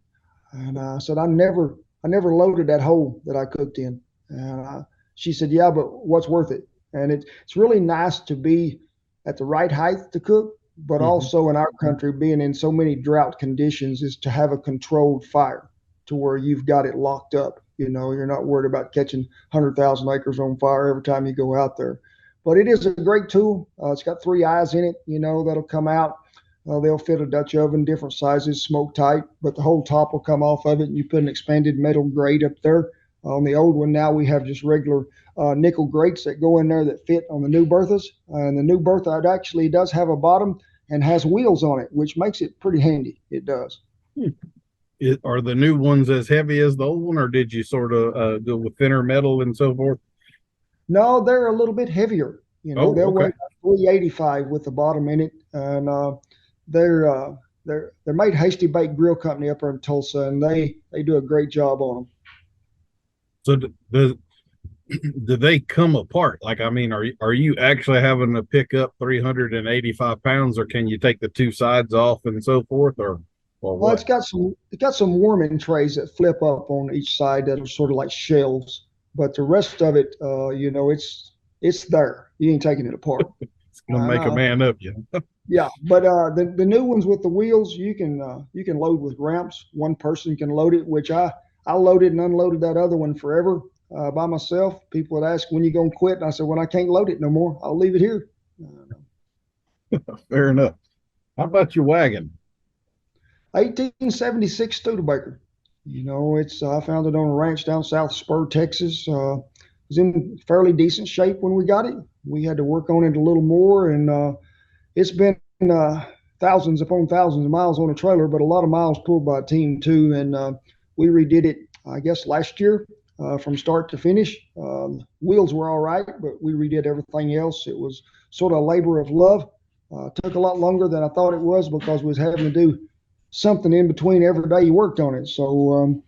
And I said, I never loaded that hole that I cooked in. And she said, yeah, but what's worth it? And it's really nice to be at the right height to cook, but Mm-hmm. also in our country, being in so many drought conditions, is to have a controlled fire to where you've got it locked up. You're not worried about catching 100,000 acres on fire every time you go out there. But it is a great tool. It's got three eyes in it, that'll come out. They'll fit a Dutch oven, different sizes, smoke tight, but the whole top will come off of it, and you put an expanded metal grate up there. On the old one now, we have just regular nickel grates that go in there that fit on the new Berthas. And the new Bertha, it actually does have a bottom and has wheels on it, which makes it pretty handy. It does. Are the new ones as heavy as the old one, or did you sort of go with thinner metal and so forth? No, they're a little bit heavier. Oh, They'll weigh okay. about 385 with the bottom in it, and they're uh, they're made Hasty Bake Grill Company up there in Tulsa, and they do a great job on them. So do they come apart? Like, I mean, are you actually having to pick up 385 pounds, or can you take the two sides off and so forth, or Well, what? it's got some warming trays that flip up on each side that are sort of like shelves, but the rest of it, it's there. You ain't taking it apart. It's gonna make a Uh, man of you. yeah, but the new ones with the wheels, you can load with ramps. One person can load it, which I loaded and unloaded that other one forever by myself. People would ask, when you gonna quit, and I said, when I can't load it no more, I'll leave it here. Uh, Fair enough. How about your wagon? 1876 Studebaker. It's I found it on a ranch down south Spur, Texas. It was in fairly decent shape when we got it. We had to work on it a little more, and it's been thousands upon thousands of miles on a trailer, but a lot of miles pulled by a team too. And we redid it, I guess, last year from start to finish. Wheels were all right, but we redid everything else. It was sort of a labor of love. Took a lot longer than I thought it was because we was having to do something in between every day you worked on it. So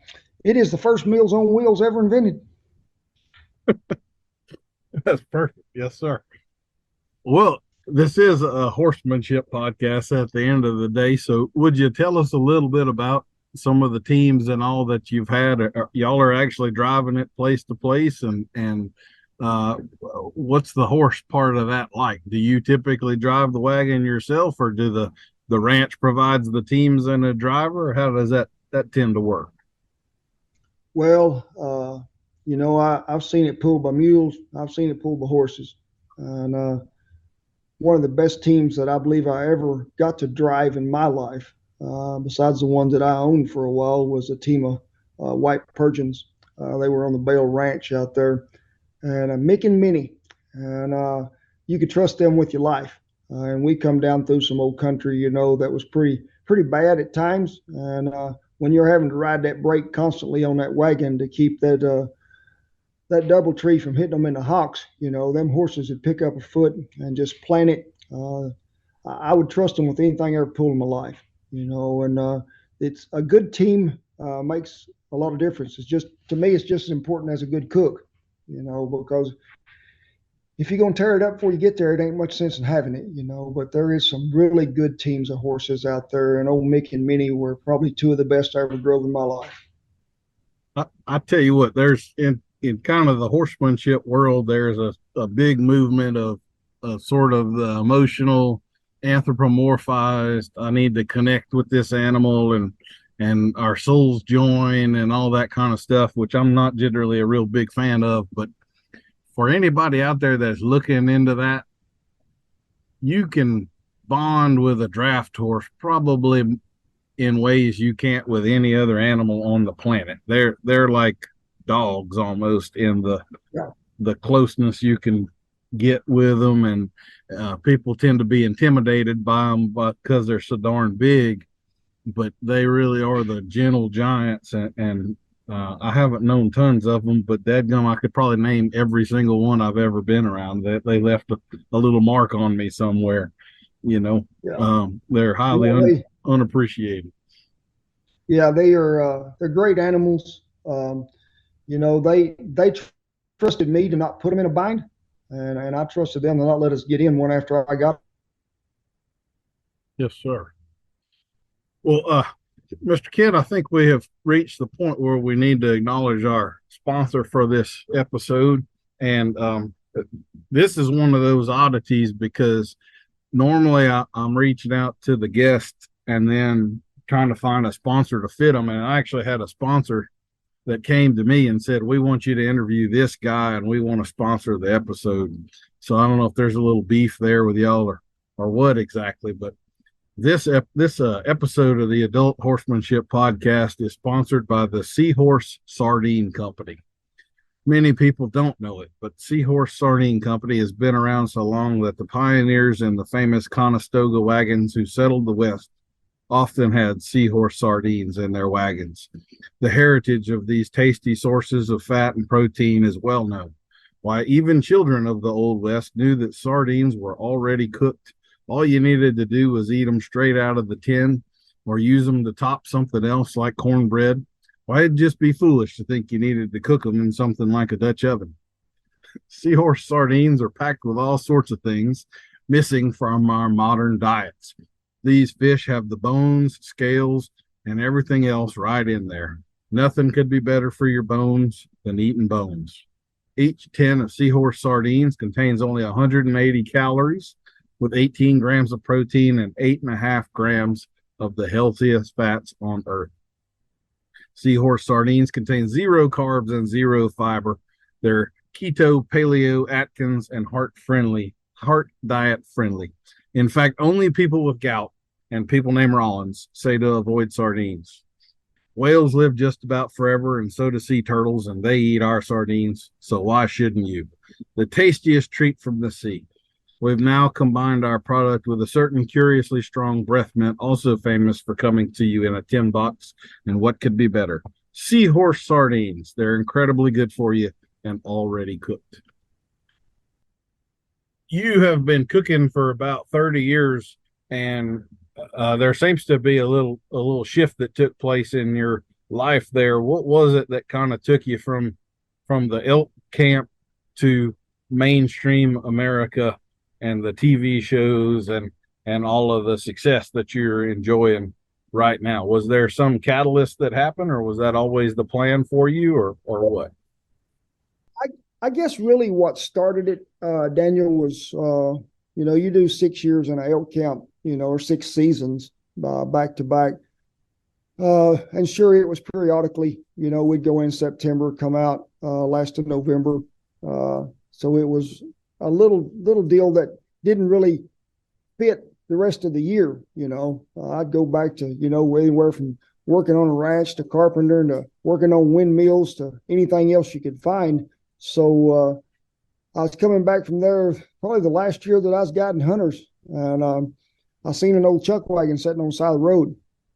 it is the first Meals on Wheels ever invented. That's perfect. Yes, sir. Well, this is a horsemanship podcast at the end of the day. So, would you tell us a little bit about some of the teams and all that you've had? Y'all are actually driving it place to place, and what's the horse part of that like? Do you typically drive the wagon yourself, or do the ranch provides the teams and a driver? Or how does that tend to work? Well, I've seen it pulled by mules. I've seen it pulled by horses. And one of the best teams that I believe I ever got to drive in my life, besides the ones that I owned for a while, was a team of white Persians. They were on the Bale Ranch out there, and Mick and Minnie, and you could trust them with your life. And we come down through some old country, that was pretty bad at times. And when you're having to ride that brake constantly on that wagon to keep that double tree from hitting them in the hocks, them horses would pick up a foot and just plant it. I would trust them with anything I ever pulled in my life, and it's a good team makes a lot of difference. It's just, to me, it's just as important as a good cook, because if you're going to tear it up before you get there, it ain't much sense in having it, but there is some really good teams of horses out there, and old Mick and Minnie were probably two of the best I ever drove in my life. I tell you what, there's in kind of the horsemanship world, there's a big movement of sort of the emotional anthropomorphized. I need to connect with this animal and our souls join and all that kind of stuff, which I'm not generally a real big fan of. But for anybody out there that's looking into that, you can bond with a draft horse probably in ways you can't with any other animal on the planet. They're like dogs almost in the closeness you can get with them, and people tend to be intimidated by them because they're so darn big, but they really are the gentle giants. And I haven't known tons of them, but dadgum, I could probably name every single one I've ever been around. That they left a little mark on me somewhere. Yeah. They're highly unappreciated. Yeah, they're great animals. They trusted me to not put them in a bind, and I trusted them to not let us get in one after I got. Yes, sir. Well, Mr. Kent, I think we have reached the point where we need to acknowledge our sponsor for this episode. And this is one of those oddities because normally I'm reaching out to the guest and then trying to find a sponsor to fit them. And I actually had a sponsor that came to me and said, we want you to interview this guy and we want to sponsor the episode. So I don't know if there's a little beef there with y'all or what exactly, but this episode of the Adult Horsemanship Podcast is sponsored by the Seahorse Sardine Company. Many people don't know it, but Seahorse Sardine Company has been around so long that the pioneers in the famous Conestoga wagons who settled the West often had seahorse sardines in their wagons. The heritage of these tasty sources of fat and protein is well known. Why, even children of the Old West knew that sardines were already cooked. All you needed to do was eat them straight out of the tin or use them to top something else like cornbread. Why, it'd just be foolish to think you needed to cook them in something like a Dutch oven. Seahorse sardines are packed with all sorts of things missing from our modern diets. These fish have the bones, scales, and everything else right in there. Nothing could be better for your bones than eating bones. Each tin of seahorse sardines contains only 180 calories, with 18 grams of protein and 8.5 grams of the healthiest fats on earth. Seahorse sardines contain 0 carbs and 0 fiber. They're keto, paleo, Atkins, and heart diet friendly. In fact, only people with gout and people named Rollins say to avoid sardines. Whales live just about forever, and so do sea turtles, and they eat our sardines, so why shouldn't you? The tastiest treat from the sea. We've now combined our product with a certain curiously strong breath mint, also famous for coming to you in a tin box. And what could be better? Seahorse sardines. They're incredibly good for you and already cooked. You have been cooking for about 30 years, and there seems to be a little shift that took place in your life there. What was it that kind of took you from the elk camp to mainstream America and the TV shows and all of the success that you're enjoying right now? Was there some catalyst that happened, or was that always the plan for you, or what? I guess really what started it, Daniel, was you do 6 years in an elk camp, or 6 seasons back to back. And sure, it was periodically, we'd go in September, come out last of November. So it was a little deal that didn't really fit the rest of the year. I'd go back to, anywhere from working on a ranch to carpenter to working on windmills to anything else you could find. So I was coming back from there probably the last year that I was guiding hunters, and I seen an old Chuck wagon sitting on the side of the road,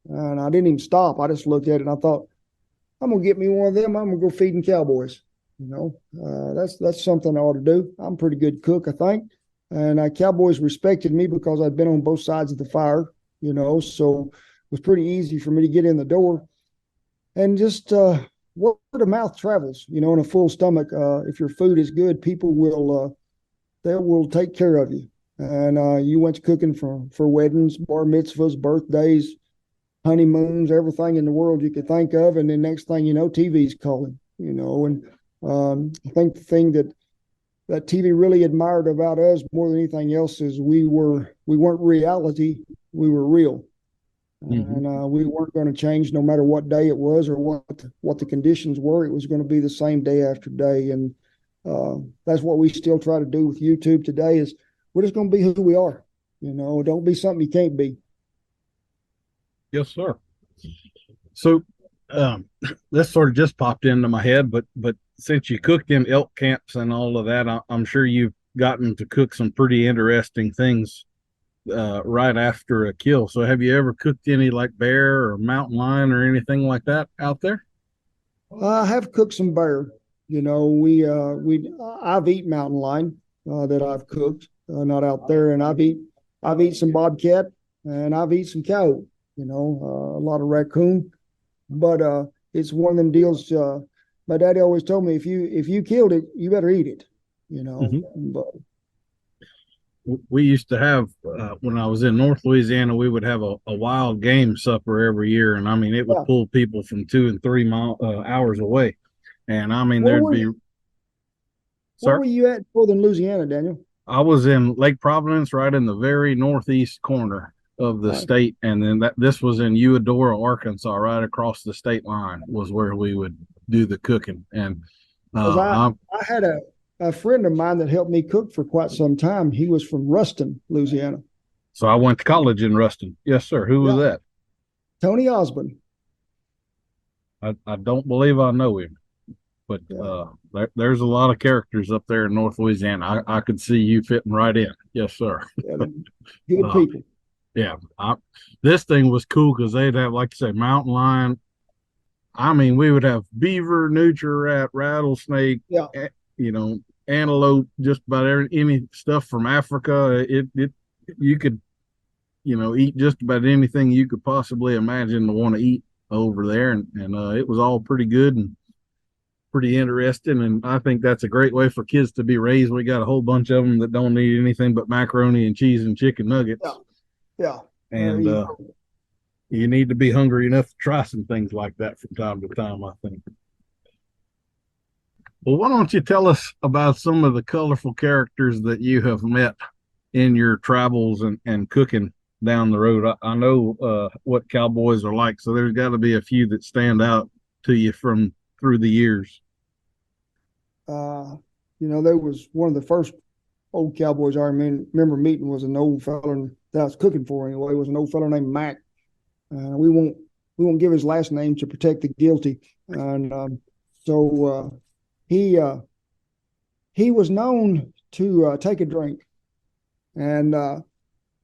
and I didn't even stop. I just looked at it and I thought, I'm gonna get me one of them. I'm gonna go feeding cowboys. That's something I ought to do. I'm a pretty good cook, I think, and cowboys respected me because I'd been on both sides of the fire. So it was pretty easy for me to get in the door, and just word of mouth travels. In a full stomach. If your food is good, people will take care of you. And you went to cooking for weddings, bar mitzvahs, birthdays, honeymoons, everything in the world you could think of. And then next thing you know, TV's calling. And I think the thing that TV really admired about us more than anything else is we weren't reality, we were real. Mm-hmm. And we weren't going to change no matter what day it was or what the conditions were. It was going to be the same day after day. And that's what we still try to do with YouTube today is we're just going to be who we are. Don't be something you can't be. Yes, sir. So this sort of just popped into my head, but since you cooked in elk camps and all of that, I'm sure you've gotten to cook some pretty interesting things right after a kill. So have you ever cooked any like bear or mountain lion or anything like that out there? I have cooked some bear. I've eaten mountain lion that I've cooked, not out there, and I've eaten some bobcat and I've eaten some cow. A lot of raccoon, but it's one of them deals. My daddy always told me if you killed it, you better eat it. Mm-hmm. But we used to have when I was in North Louisiana, we would have a wild game supper every year, and I mean it would pull people from 2 and 3 hours away, and I mean there'd be. Where were you at northern Louisiana, Daniel? I was in Lake Providence, right in the very northeast corner of the state, and then this was in Eudora, Arkansas, right across the state line was where we would do the cooking. And I had a friend of mine that helped me cook for quite some time. He was from Ruston, Louisiana. So I went to college in Ruston. Yes, sir. Who was that? Tony Osborne. I don't believe I know him, but there's a lot of characters up there in North Louisiana. I could see you fitting right in. Yes, sir. Yeah, good people. Yeah. This thing was cool because they'd have, like you say, mountain lion. I mean, we would have beaver, nutria rat, rattlesnake, antelope, just about any stuff from Africa. You could, eat just about anything you could possibly imagine to want to eat over there. And it was all pretty good and pretty interesting. And I think that's a great way for kids to be raised. We got a whole bunch of them that don't eat anything but macaroni and cheese and chicken nuggets. Yeah. And you need to be hungry enough to try some things like that from time to time, I think. Well, why don't you tell us about some of the colorful characters that you have met in your travels and cooking down the road? I know what cowboys are like, so there's got to be a few that stand out to you from through the years. There was one of the first old cowboys I remember meeting was an old fella that I was cooking for anyway. It was an old fella named Mac. We won't give his last name to protect the guilty. And so he was known to take a drink. And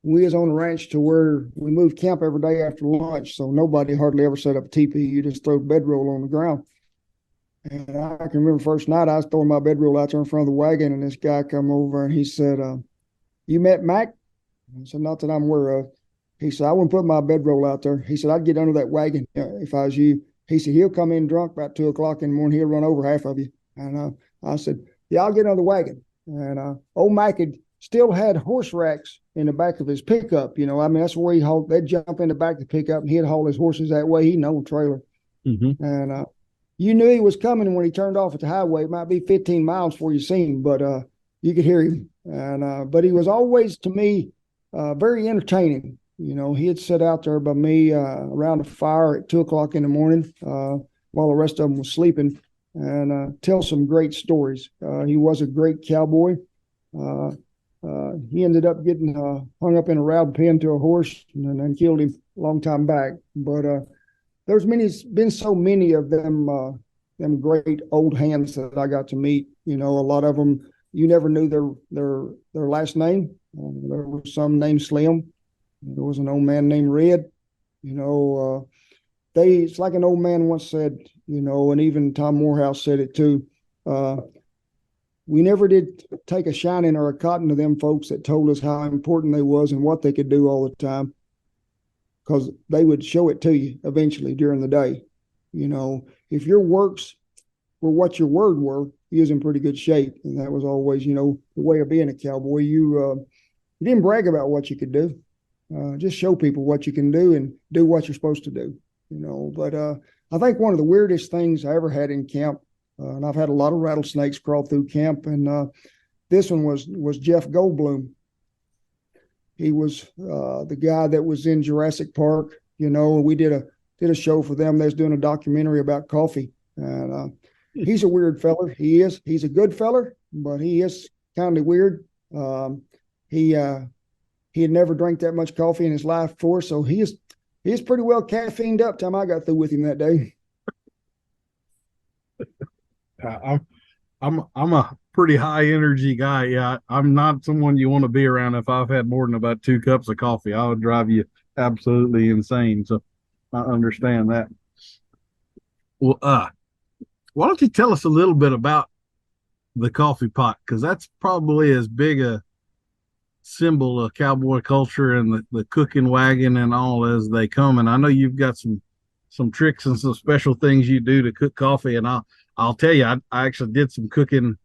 we was on the ranch to where we moved camp every day after lunch. So nobody hardly ever set up a teepee. You just throw the bedroll on the ground. And I can remember first night I was throwing my bedroll out there in front of the wagon, and this guy come over and he said, "You met Mac?" I said, "Not that I'm aware of." He said, "I wouldn't put my bedroll out there." He said, "I'd get under that wagon if I was you." He said, "He'll come in drunk about 2 o'clock in the morning. He'll run over half of you." And I said, "Yeah, I'll get under the wagon." And old Mac still had horse racks in the back of his pickup. That's where he hauled. They'd jump in the back of the pickup and he'd haul his horses that way. He owned a trailer. Mm-hmm. And you knew he was coming when he turned off at the highway. It might be 15 miles before you seen him, but you could hear him. And but he was always, to me, very entertaining. You know, he had sat out there by me around a fire at 2 o'clock in the morning while the rest of them was sleeping, and tell some great stories. He was a great cowboy. He ended up getting hung up in a rowel pen to a horse and killed him a long time back. But there's been so many of them great old hands that I got to meet. You know, a lot of them you never knew their last name. There was some named Slim. There was an old man named Red. You know, it's like an old man once said. You know, and even Tom Morehouse said it too. We never did take a shining or a cotton to them folks that told us how important they was and what they could do all the time, because they would show it to you eventually during the day. You know, if your works were what your word were, you was in pretty good shape. And that was always, you know, the way of being a cowboy. You didn't brag about what you could do. Just show people what you can do and do what you're supposed to do, you know. But I think one of the weirdest things I ever had in camp, and I've had a lot of rattlesnakes crawl through camp, and this one was Jeff Goldblum. He was the guy that was in Jurassic Park, you know, and we did a show for them. They was doing a documentary about coffee, and he's a weird feller. He's a good feller, but he is kind of weird. He had never drank that much coffee in his life before, so he is pretty well caffeined up time I got through with him that day. I'm a pretty high energy guy. Yeah, I'm not someone you want to be around. If I've had more than about 2 cups of coffee, I would drive you absolutely insane. So I understand that. Well, why don't you tell us a little bit about the coffee pot? Because that's probably as big a symbol of cowboy culture and the cooking wagon and all as they come. And I know you've got some tricks and some special things you do to cook coffee. And I'll tell you, I actually did some cooking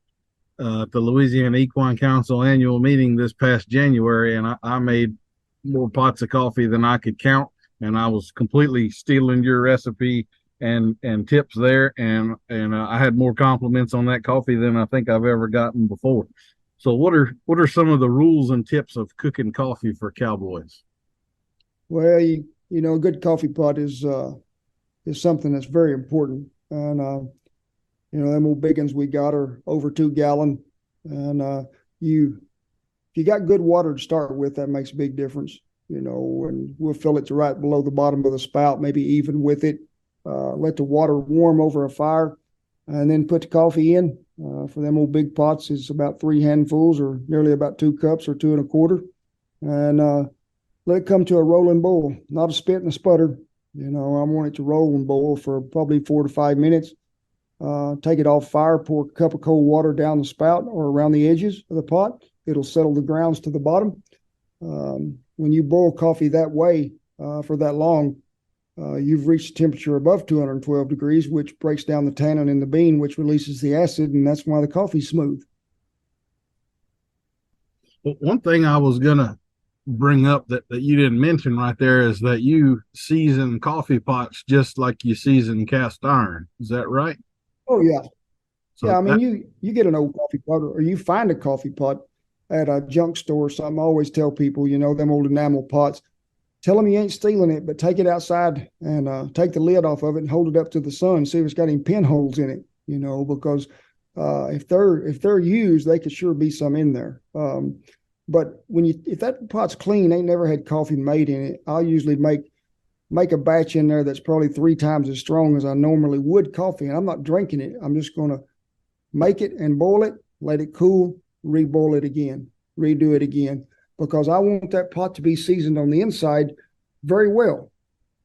at the Louisiana Equine Council annual meeting this past January, and I made more pots of coffee than I could count. And I was completely stealing your recipe and tips there, and I had more compliments on that coffee than I think I've ever gotten before. So what are some of the rules and tips of cooking coffee for cowboys? Well, you know, a good coffee pot is something that's very important, and you know, them old big ones we got are over 2 gallon, and if you got good water to start with, that makes a big difference. You know, and we'll fill it to right below the bottom of the spout, maybe even with it. Let the water warm over a fire, and then put the coffee in. For them old big pots is about 3 handfuls, or nearly about 2 cups, or 2 1/4, and let it come to a rolling boil, not a spit and a sputter. You know, I want it to roll and boil for probably 4 to 5 minutes. Take it off fire, pour a cup of cold water down the spout or around the edges of the pot. It'll settle the grounds to the bottom. When you boil coffee that way for that long, you've reached a temperature above 212 degrees, which breaks down the tannin in the bean, which releases the acid, and that's why the coffee's smooth. Well, one thing I was going to bring up that you didn't mention right there is that you season coffee pots just like you season cast iron. Is that right? Oh, yeah. So yeah, I mean, you get an old coffee pot, or you find a coffee pot at a junk store or something. I always tell people, you know, them old enamel pots, tell them you ain't stealing it, but take it outside and take the lid off of it and hold it up to the sun, see if it's got any pinholes in it, you know, because if they're used, they could sure be some in there. But if that pot's clean, ain't never had coffee made in it, I'll usually make a batch in there that's probably 3 times as strong as I normally would coffee. And I'm not drinking it. I'm just going to make it and boil it, let it cool, re-boil it again, redo it again, because I want that pot to be seasoned on the inside very well.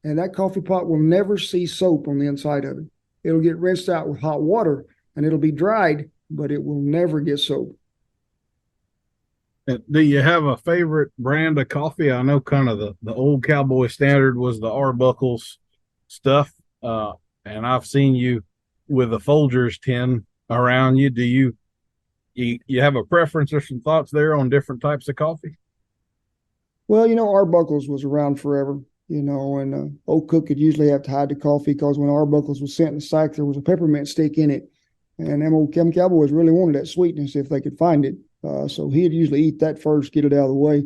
And that coffee pot will never see soap on the inside of it. It'll get rinsed out with hot water and it'll be dried, but it will never get soap. do you have a favorite brand of coffee? I know kind of the old cowboy standard was the Arbuckles stuff. And I've seen you with the Folgers tin around you. Do you have a preference or some thoughts there on different types of coffee? Well, you know, Arbuckles was around forever. and old cook could usually have to hide the coffee because when Arbuckles was sent in the sack, there was a peppermint stick in it. And them cowboys really wanted that sweetness if they could find it. So he'd usually eat that first, get it out of the way.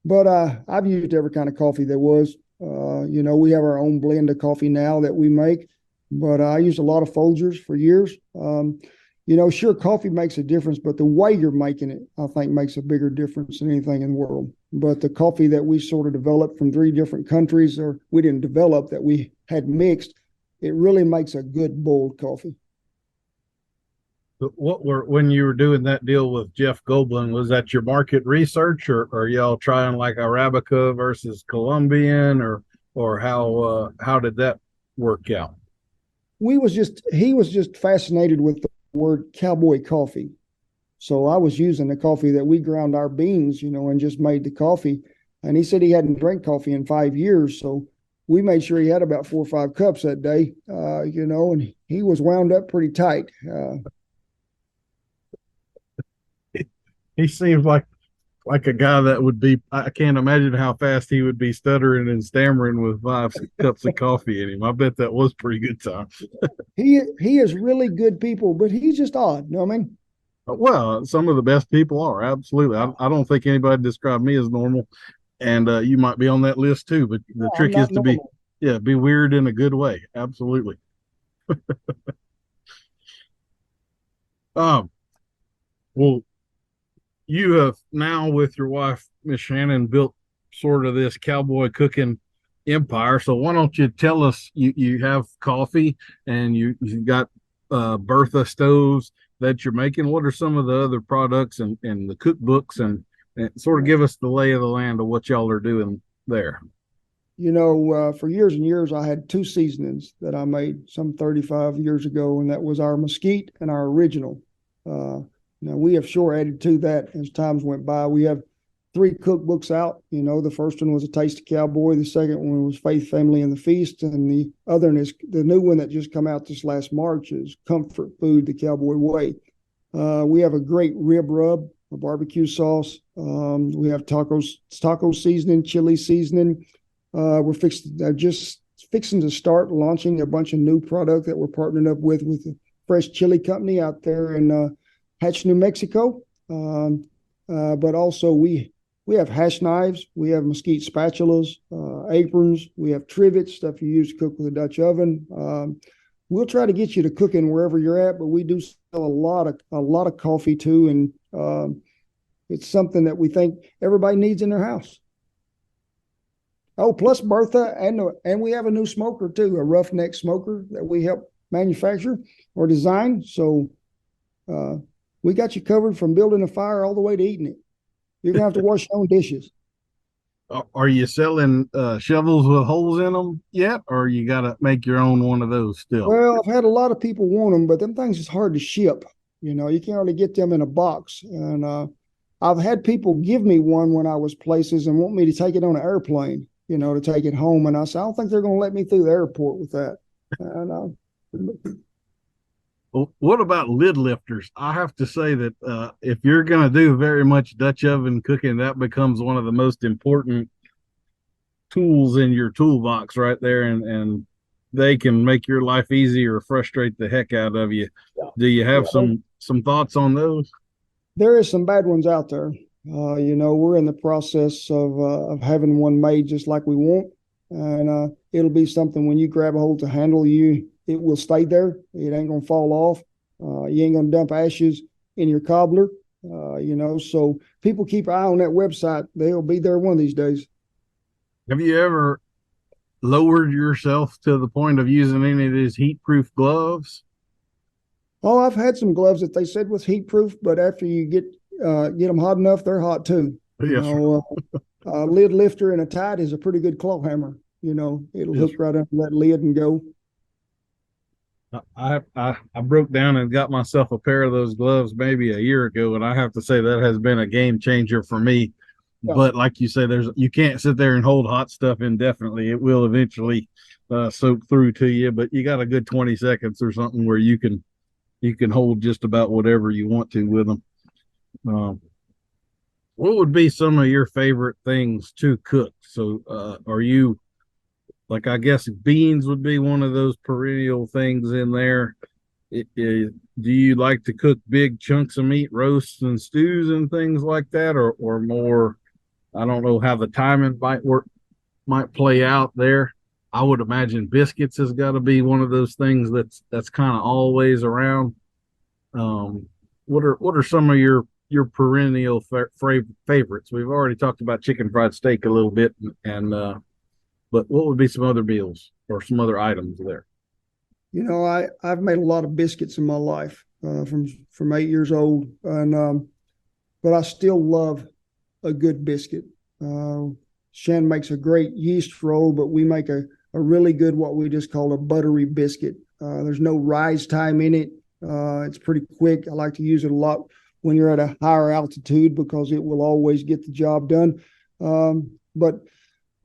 But I've used every kind of coffee there was. We have our own blend of coffee now that we make, but I used a lot of Folgers for years. Sure, coffee makes a difference, but the way you're making it, I think, makes a bigger difference than anything in the world. But the coffee that we sort of developed from 3 different countries, or we didn't develop, that we had mixed, it really makes a good boiled coffee. But when you were doing that deal with Jeff Goldblum, was that your market research, or are y'all trying like Arabica versus Colombian, or how did that work out? He was just fascinated with the word cowboy coffee. So I was using the coffee that we ground our beans, and just made the coffee. And he said he hadn't drank coffee in 5 years. So we made sure he had about 4 or 5 cups that day, and he was wound up pretty tight. He seems like a guy that would be. I can't imagine how fast he would be stuttering and stammering with 5 cups of coffee in him. I bet that was pretty good time. He is really good people, but he's just odd. You know what I mean? Well, some of the best people are, absolutely. I don't think anybody described me as normal, and you might be on that list too. But the trick is to be weird in a good way. Absolutely. Well, you have now, with your wife, Miss Shannon, built sort of this cowboy cooking empire. So why don't you tell us, you have coffee and you got Bertha stoves that you're making. What are some of the other products and the cookbooks, and sort of give us the lay of the land of what y'all are doing there? For years and years, I had 2 seasonings that I made some 35 years ago, and that was our mesquite and our original. Now, we have sure added to that as times went by. We have 3 cookbooks out. The first one was A Taste of Cowboy. The second one was Faith, Family, and the Feast. And the other one is the new one that just come out this last March is Comfort Food the Cowboy Way. We have a great rib rub, a barbecue sauce. We have taco seasoning, chili seasoning. We're just fixing to start launching a bunch of new product that we're partnering up with a fresh chili company out there in Hatch, New Mexico. But also we have hash knives, we have mesquite spatulas, aprons, we have trivets, stuff you use to cook with a Dutch oven. We'll try to get you to cooking wherever you're at, but we do sell a lot of coffee too, and it's something that we think everybody needs in their house. Oh, plus Bertha, and we have a new smoker too, a roughneck smoker that we help manufacture or design. So we got you covered from building a fire all the way to eating it. You're going to have to wash your own dishes. Are you selling shovels with holes in them yet, or you got to make your own one of those still? Well, I've had a lot of people want them, but them things is hard to ship. You can't really get them in a box. And I've had people give me one when I was places and want me to take it on an airplane, to take it home. And I said, I don't think they're going to let me through the airport with that. And Well, what about lid lifters? I have to say that if you're going to do very much Dutch oven cooking, that becomes one of the most important tools in your toolbox right there, and they can make your life easy or frustrate the heck out of you. Yeah. Do you have some thoughts on those? There is some bad ones out there. We're in the process of having one made just like we want, and it'll be something when you grab a hold to handle it will stay there. It ain't going to fall off. You ain't going to dump ashes in your cobbler. So people keep an eye on that website. They'll be there one of these days. Have you ever lowered yourself to the point of using any of these heat-proof gloves? Oh, I've had some gloves that they said was heat-proof, but after you get them hot enough, they're hot too. Yes. A lid lifter and a tide is a pretty good claw hammer. It'll hook right under that lid and go. I broke down and got myself a pair of those gloves maybe a year ago, and I have to say that has been a game changer for me. Yeah. But like you say, you can't sit there and hold hot stuff indefinitely. It will eventually soak through to you, but you got a good 20 seconds or something where you can hold just about whatever you want to with them. What would be some of your favorite things to cook? So are you like I guess beans would be one of those perennial things in there. Do you like to cook big chunks of meat, roasts and stews and things like that, or more? I don't know how the timing might play out there. I would imagine biscuits has got to be one of those things that's kind of always around. Um, what are some of your perennial favorites? We've already talked about chicken fried steak a little bit, and but what would be some other meals or some other items there? I've made a lot of biscuits in my life from 8 years old, and but I still love a good biscuit. Shan makes a great yeast roll, but we make a really good what we just call a buttery biscuit. There's no rise time in it. It's pretty quick. I like to use it a lot when you're at a higher altitude because it will always get the job done. But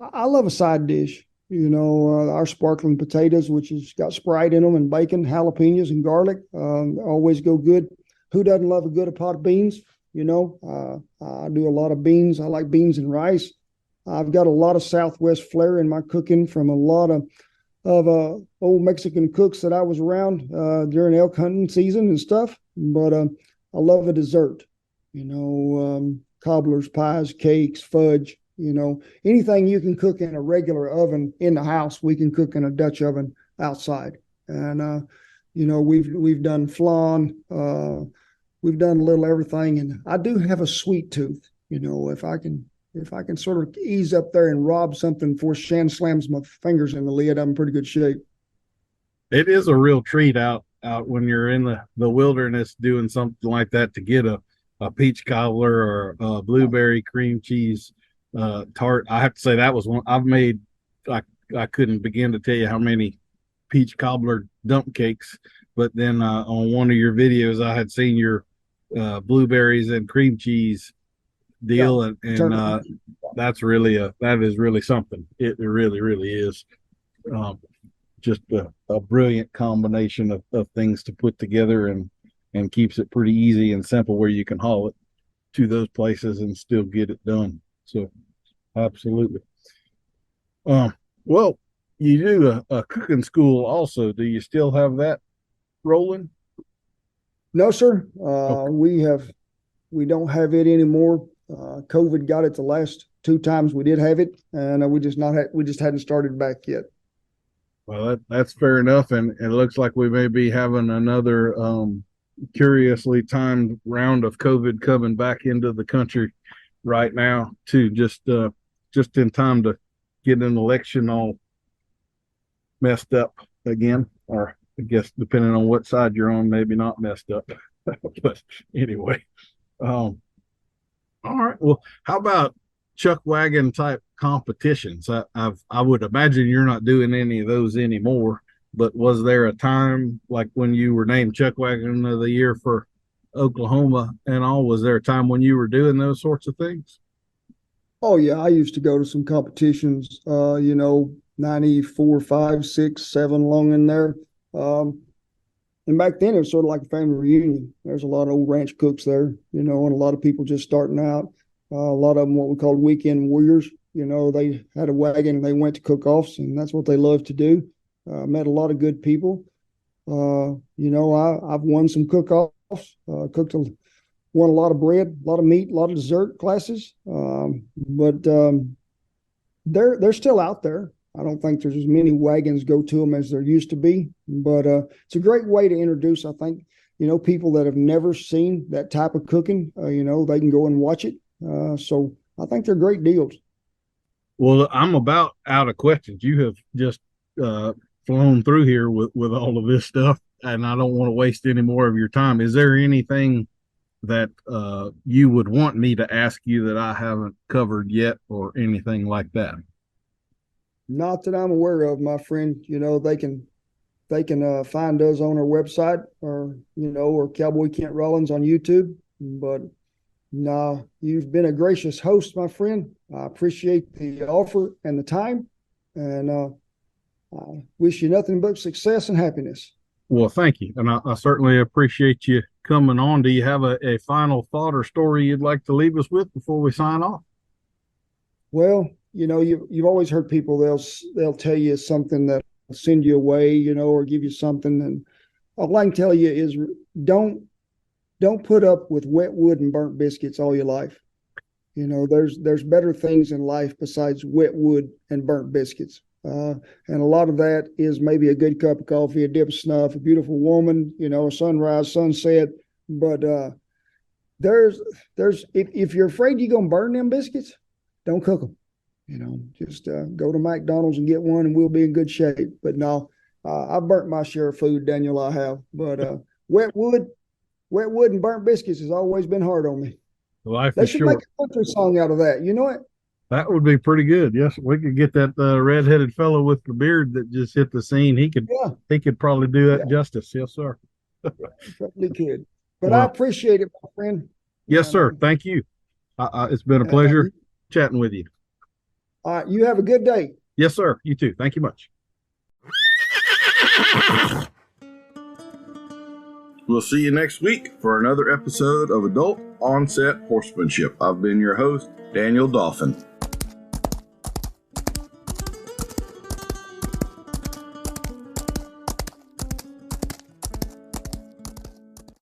I love a side dish. Our sparkling potatoes, which has got Sprite in them, and bacon, jalapenos, and garlic, always go good. Who doesn't love a good pot of beans? I do a lot of beans. I like beans and rice. I've got a lot of Southwest flair in my cooking from a lot of old Mexican cooks that I was around during elk hunting season and stuff. But I love a dessert. Cobblers, pies, cakes, fudge. Anything you can cook in a regular oven in the house, we can cook in a Dutch oven outside. And we've done flan, we've done a little everything. And I do have a sweet tooth. If I can sort of ease up there and rob something before Shan slams my fingers in the lid, I'm in pretty good shape. It is a real treat out when you're in the wilderness doing something like that to get a peach cobbler or a blueberry cream cheese tart. I have to say that was one I've made. I couldn't begin to tell you how many peach cobbler dump cakes, but then on one of your videos I had seen your blueberries and cream cheese deal, and that is really something. It really is. Just a brilliant combination of things to put together, and keeps it pretty easy and simple where you can haul it to those places and still get it done. So absolutely. Well, you do a cooking school also. Do you still have that rolling? No, sir. Okay. We don't have it anymore. COVID got it the last 2 times we did have it, and we just hadn't started back yet. Well, that's fair enough, and it looks like we may be having another curiously timed round of COVID coming back into the country right now, too. Just in time to get an election all messed up again, or I guess depending on what side you're on, maybe not messed up. But anyway, all right. Well, how about Chuck Wagon type competitions? I would imagine you're not doing any of those anymore. But was there a time like when you were named Chuck Wagon of the Year for Oklahoma and all? Was there a time when you were doing those sorts of things? Oh yeah, I used to go to some competitions. 94, 5, 6, 7 along in there. And back then it was sort of like a family reunion. There's a lot of old ranch cooks there, and a lot of people just starting out. A lot of them what we called weekend warriors. They had a wagon and they went to cook-offs, and that's what they loved to do. Met a lot of good people. I've won some cook-offs, won a lot of bread, a lot of meat, a lot of dessert classes. But they're still out there. I don't think there's as many wagons go to them as there used to be, but it's a great way to introduce, I think, people that have never seen that type of cooking, they can go and watch it. So I think they're great deals. Well, I'm about out of questions. You have just flown through here with all of this stuff, and I don't want to waste any more of your time. Is there anything that you would want me to ask you that I haven't covered yet, or anything like that? Not that I'm aware of, my friend. They can find us on our website, or Cowboy Kent Rollins on YouTube. But no, you've been a gracious host, my friend. I appreciate the offer and the time, and I wish you nothing but success and happiness. Well, thank you, and I certainly appreciate you coming on. Do you have a final thought or story you'd like to leave us with before we sign off? Well, you've always heard people, they'll tell you something that will send you away, or give you something. And all I can tell you is don't put up with wet wood and burnt biscuits all your life. There's better things in life besides wet wood and burnt biscuits. And a lot of that is maybe a good cup of coffee, a dip of snuff, a beautiful woman, a sunrise, sunset. But if you're afraid you're going to burn them biscuits, don't cook them. Just go to McDonald's and get one and we'll be in good shape. But no, I've burnt my share of food, Daniel, I have. But wet wood and burnt biscuits has always been hard on me. Life They is should short. make a country song out of that. You know it? That would be pretty good. Yes, we could get that red-headed fellow with the beard that just hit the scene. He could probably do that justice. Yes, sir. Probably could. But I appreciate it, my friend. Yes, sir. Thank you. It's been a pleasure chatting with you. All right. You have a good day. Yes, sir. You too. Thank you much. We'll see you next week for another episode of Adult Onset Horsemanship. I've been your host, Daniel Dolphin.